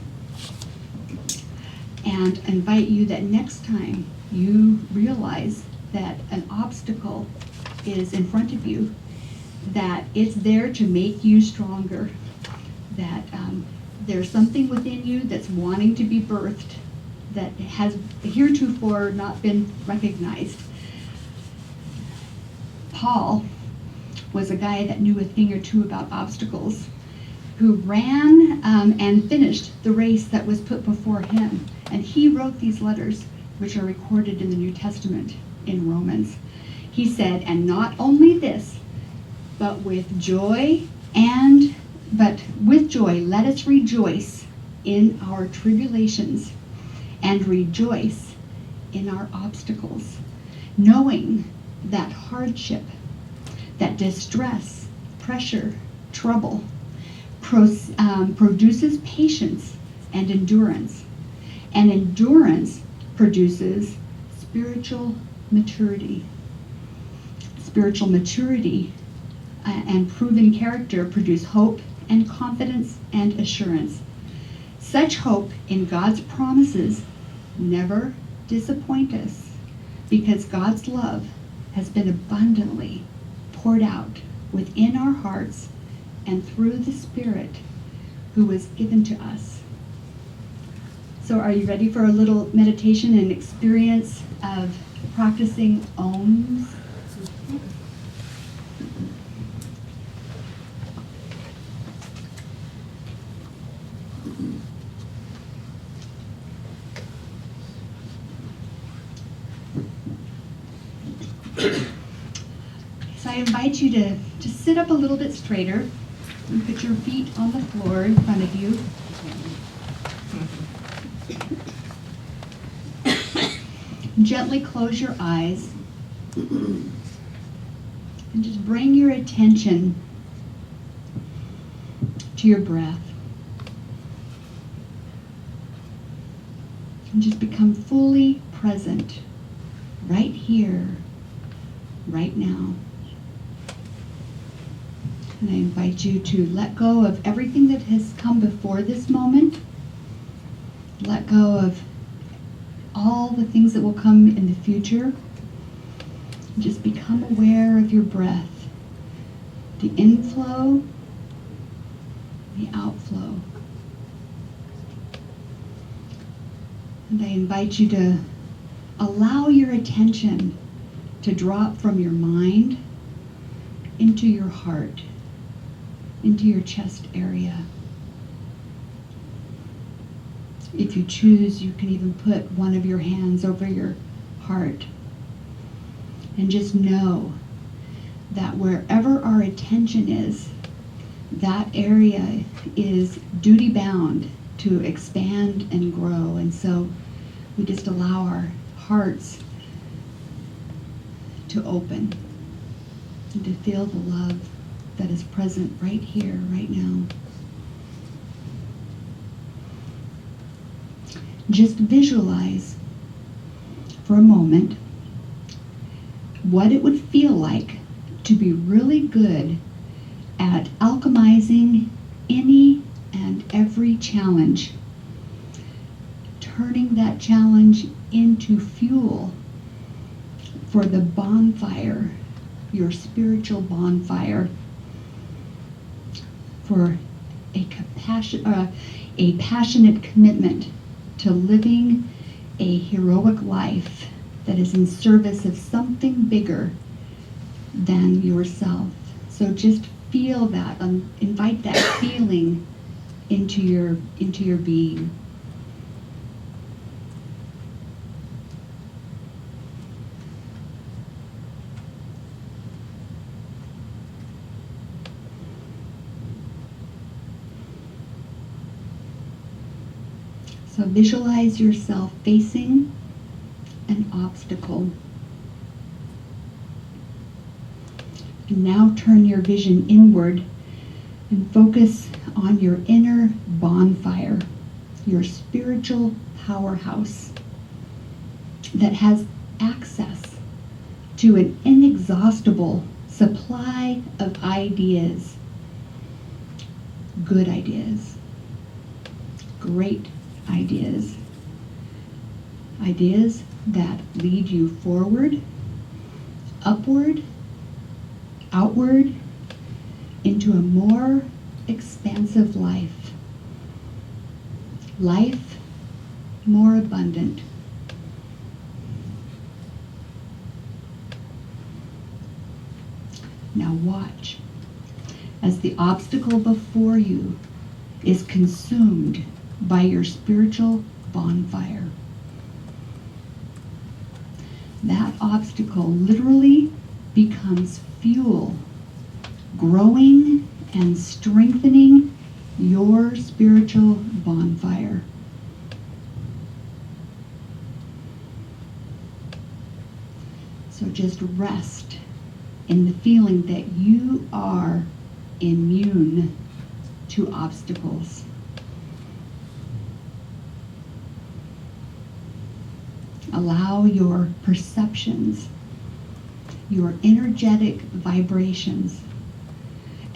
and invite you that next time you realize that an obstacle is in front of you, that it's there to make you stronger, that there's something within you that's wanting to be birthed that has heretofore not been recognized. Paul was a guy that knew a thing or two about obstacles, who ran and finished the race that was put before him. And he wrote these letters, which are recorded in the New Testament in Romans. He said, and not only this, but with joy, let us rejoice in our tribulations and rejoice in our obstacles, knowing that hardship, that distress, pressure, trouble, produces patience and endurance. And endurance produces spiritual maturity. Spiritual maturity and proven character produce hope and confidence and assurance. Such hope in God's promises never disappoint us, because God's love has been abundantly poured out within our hearts and through the Spirit who was given to us. So are you ready for a little meditation and experience of practicing OMS? So I invite you to sit up a little bit straighter and put your feet on the floor in front of you. Gently close your eyes and just bring your attention to your breath. And just become fully present right here, right now. And I invite you to let go of everything that has come before this moment. Let go of all the things that will come in the future. Just become aware of your breath, the inflow, the outflow. And I invite you to allow your attention to drop from your mind into your heart, into your chest area. If you choose, you can even put one of your hands over your heart. And just know that wherever our attention is, that area is duty bound to expand and grow. And so we just allow our hearts to open and to feel the love that is present right here, right now. Just visualize for a moment what it would feel like to be really good at alchemizing any and every challenge, turning that challenge into fuel for the bonfire, your spiritual bonfire, for a passionate commitment to living a heroic life that is in service of something bigger than yourself. So just feel that, invite that feeling into your being. So visualize yourself facing an obstacle. And now turn your vision inward and focus on your inner bonfire, your spiritual powerhouse that has access to an inexhaustible supply of ideas, good ideas, great ideas, ideas that lead you forward, upward, outward, into a more expansive life. Life more abundant. Now watch as the obstacle before you is consumed by your spiritual bonfire. That obstacle literally becomes fuel, growing and strengthening your spiritual bonfire. So just rest in the feeling that you are immune to obstacles. Allow your perceptions, your energetic vibrations,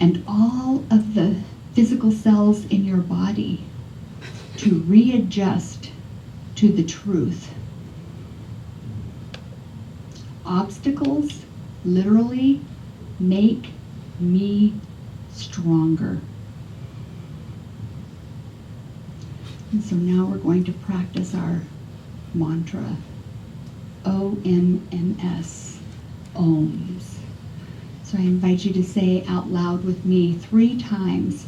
and all of the physical cells in your body to readjust to the truth. Obstacles literally make me stronger. And so now we're going to practice our mantra, OMMS, OMS. So I invite you to say out loud with me 3 times,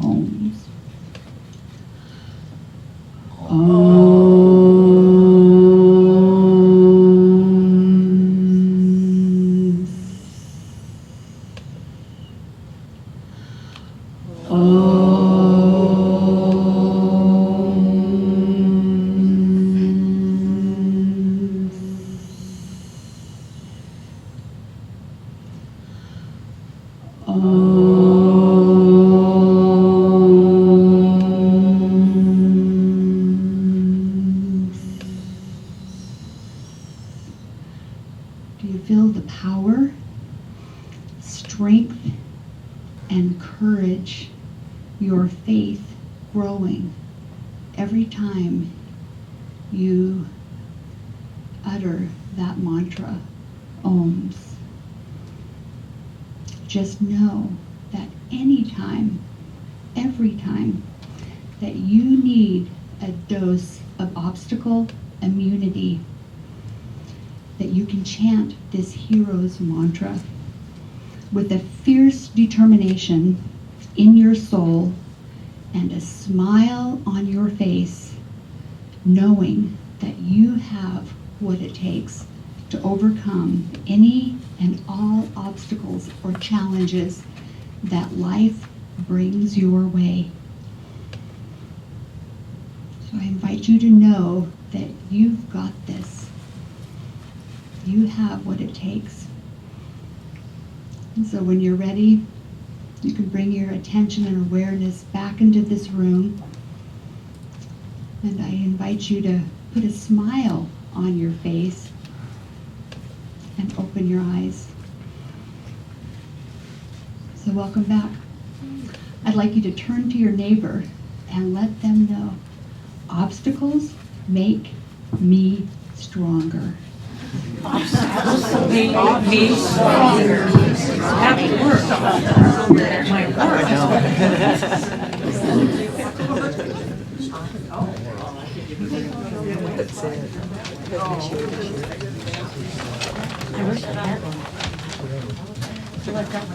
OMS. OMS. Om. Do you feel the power, strength, and courage, your faith growing every time you utter that mantra, Ohms? Just know that anytime, every time that you need a dose of obstacle immunity, that you can chant this hero's mantra with a fierce determination in your soul and a smile on your face, knowing that you have what it takes to overcome any and all obstacles or challenges that life brings your way. So I invite you to know that you've got this. You have what it takes. And so when you're ready, you can bring your attention and awareness back into this room. And I invite you to put a smile on your face and open your eyes. So welcome back. I'd like you to turn to your neighbor and let them know, obstacles make me stronger. Me stronger. That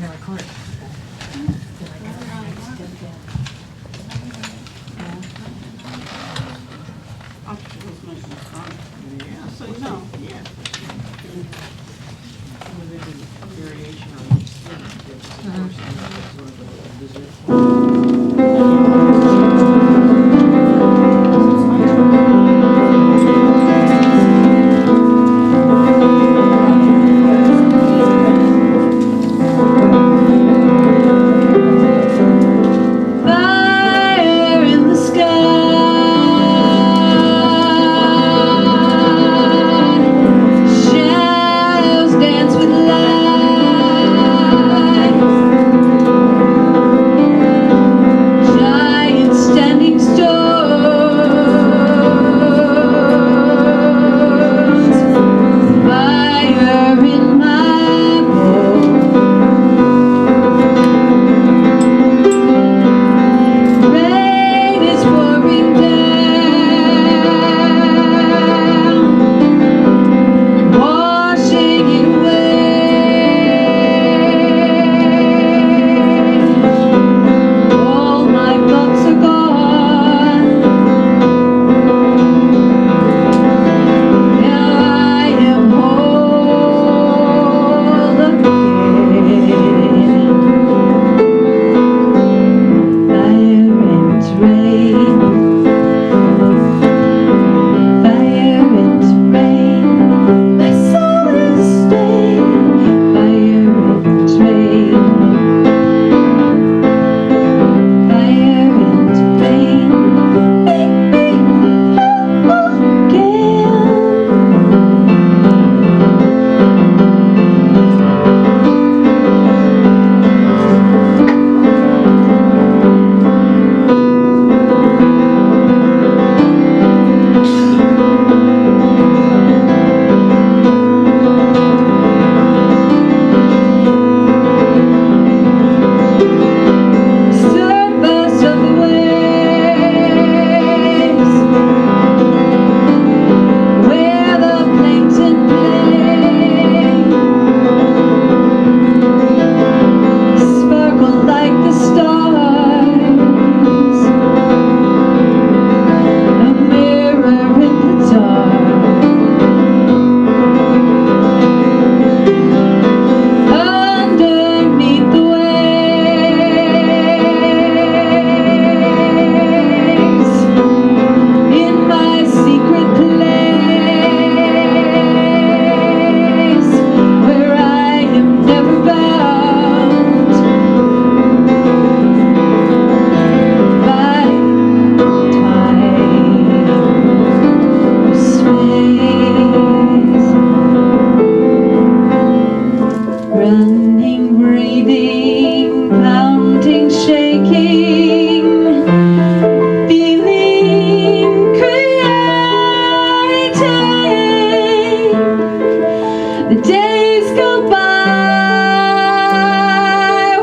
days go by,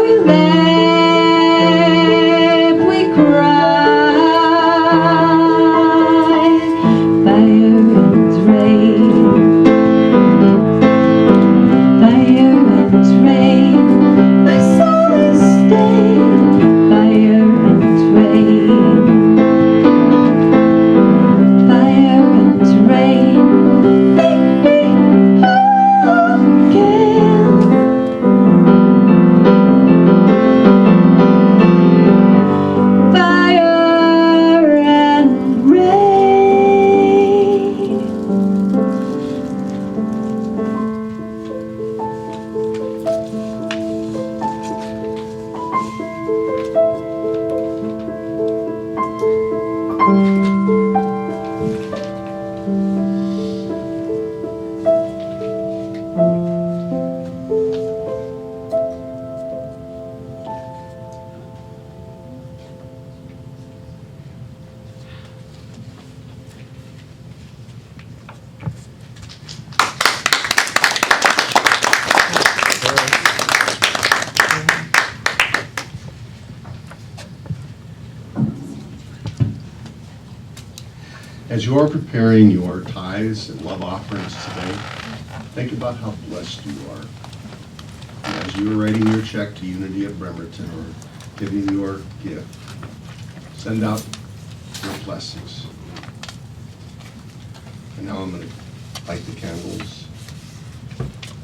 we laugh, we cry, fire and rain, fire and rain, my soul is stained, fire and rain, fire and rain, make me whole again. Fire and rain. As you are preparing your tithes and love offerings today, think about how blessed you are. And as you are writing your check to Unity of Bremerton or giving your gift, send out your blessings. And now I'm going to light the candles.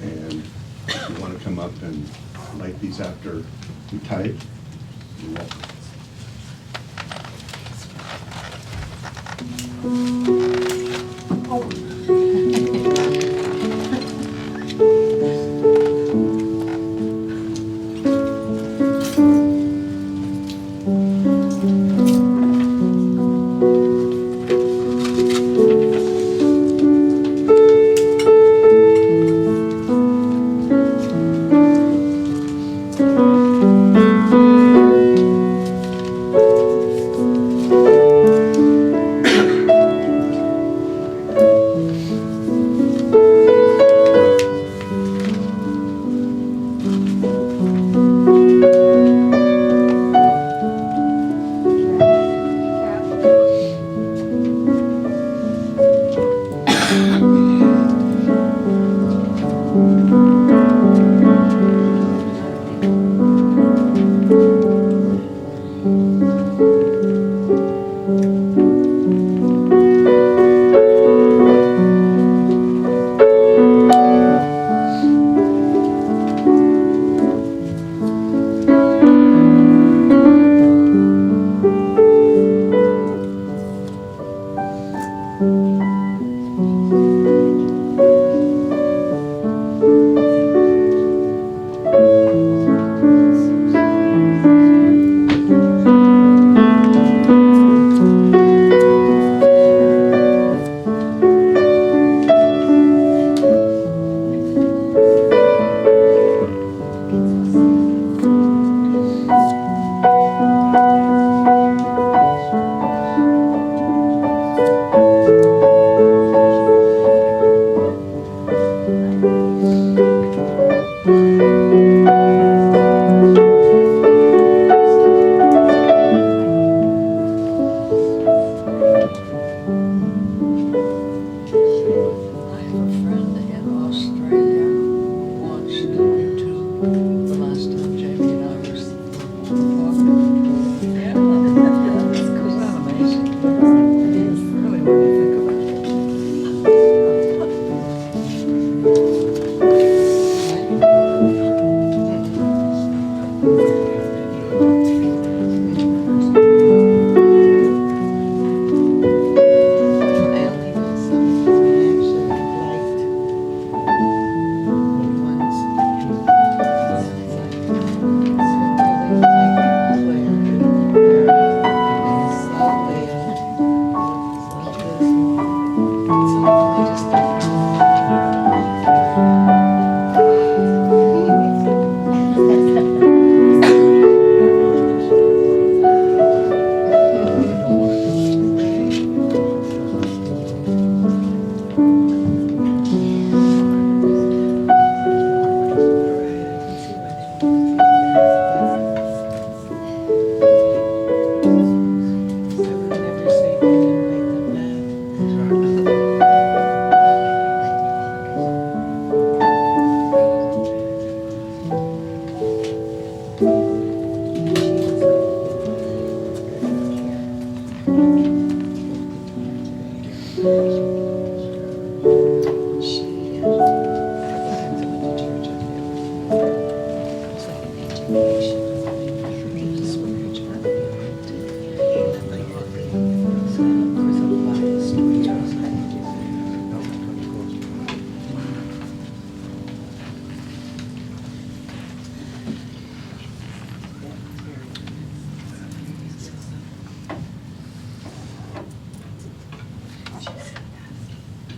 And if you want to come up and light these after you tithe, you're welcome.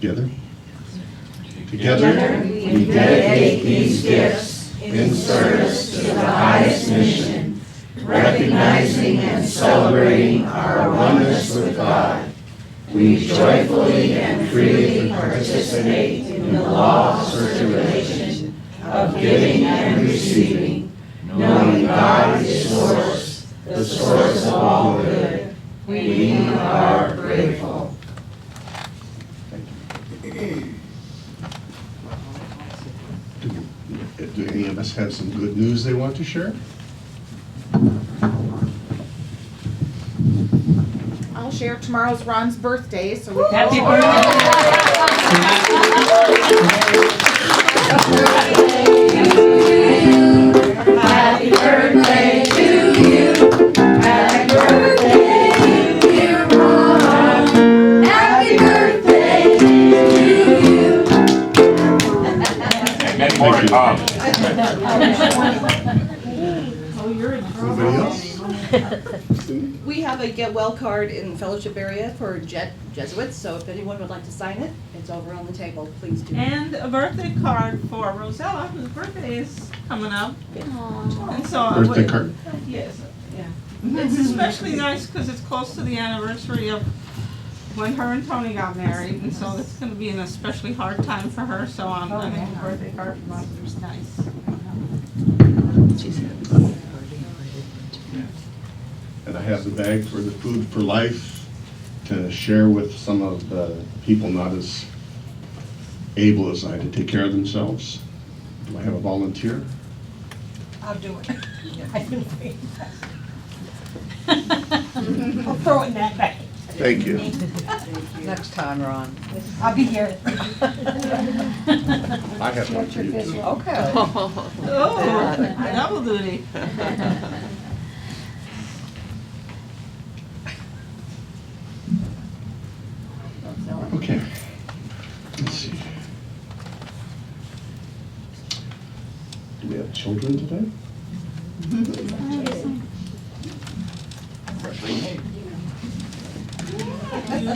Together? Together, we dedicate these gifts in service to the highest mission, recognizing and celebrating our oneness with God. We joyfully and freely participate in the law of circulation, of giving and receiving, knowing God is source, the source of all good. We are grateful. Do any of us have some good news they want to share? I'll share tomorrow's Ron's birthday, so we Happy Happy birthday to you. Happy birthday, dear Ron. Happy birthday to you. And many more to come. Anybody else? We have a get well card in the fellowship area for Jesuits, so if anyone would like to sign it, it's over on the table. Please do. And a birthday card for Rosella, whose birthday is coming up. And so Birthday card? Yes, yeah. It's especially nice because it's close to the anniversary of when her and Tony got married, and so it's going to be an especially hard time for her. So I think a birthday card from us is nice. And I have the bag for the Food for Life to share with some of the people not as able as I to take care of themselves. Do I have a volunteer? I'll do it. I've been waiting. I'll throw it in that bag. Thank you. Next time, Ron. I'll be here. I have one for you too. Okay. Oh, double duty. Okay. Let's see. Do we have children today?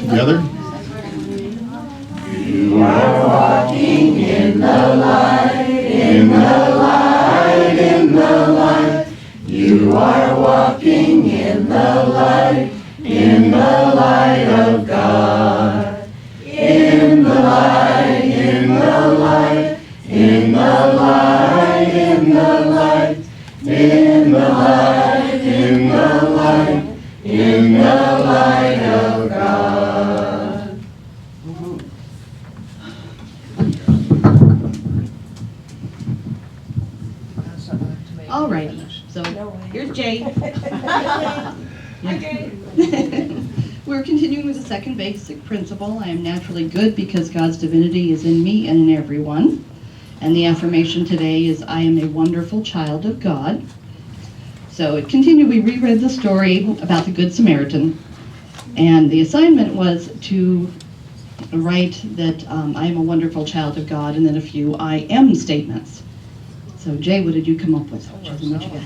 Together? You are walking in the light, in the light, in the light. You are walking in the light, in the light of God. In the light, in the light, in the light, in the light, in the light, in the light, in the light of God. Alrighty, so here's Jay. Hi, Jay. We're continuing with the second basic principle. I am naturally good because God's divinity is in me and in everyone. And the affirmation today is, I am a wonderful child of God. So it continued, we reread the story about the Good Samaritan. And the assignment was to write that I am a wonderful child of God, and then a few I am statements. So Jay, what did you come up with? Show them what you got.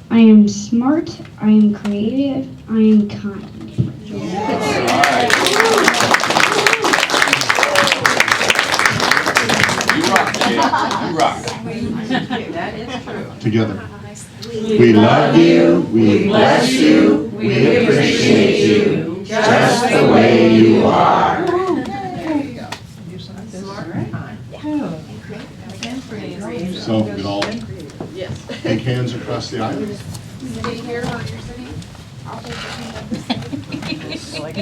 I am smart, I am creative, I am kind. You rock, Jay. You rock. That is true. Together. We love you, we bless you, we appreciate you, just the way you are. So we can all take hands across the aisle. Stay here while you're sitting. I'll take your hand up this way.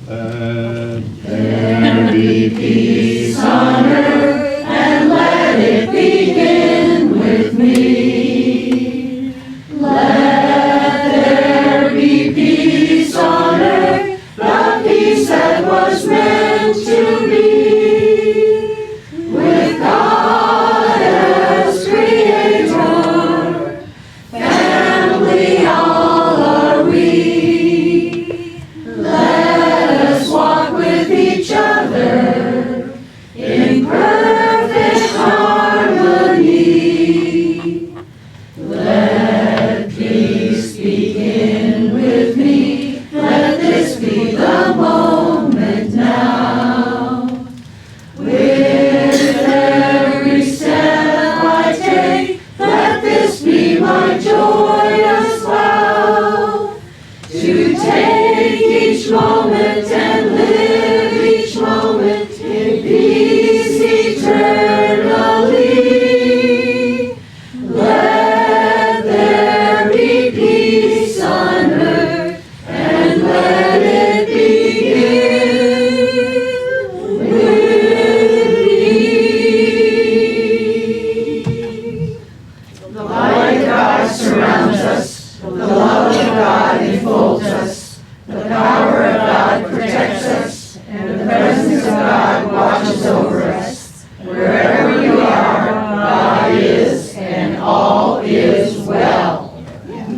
Let there be peace on earth, and let it begin with me. Let there be peace on earth, the peace that was meant to be.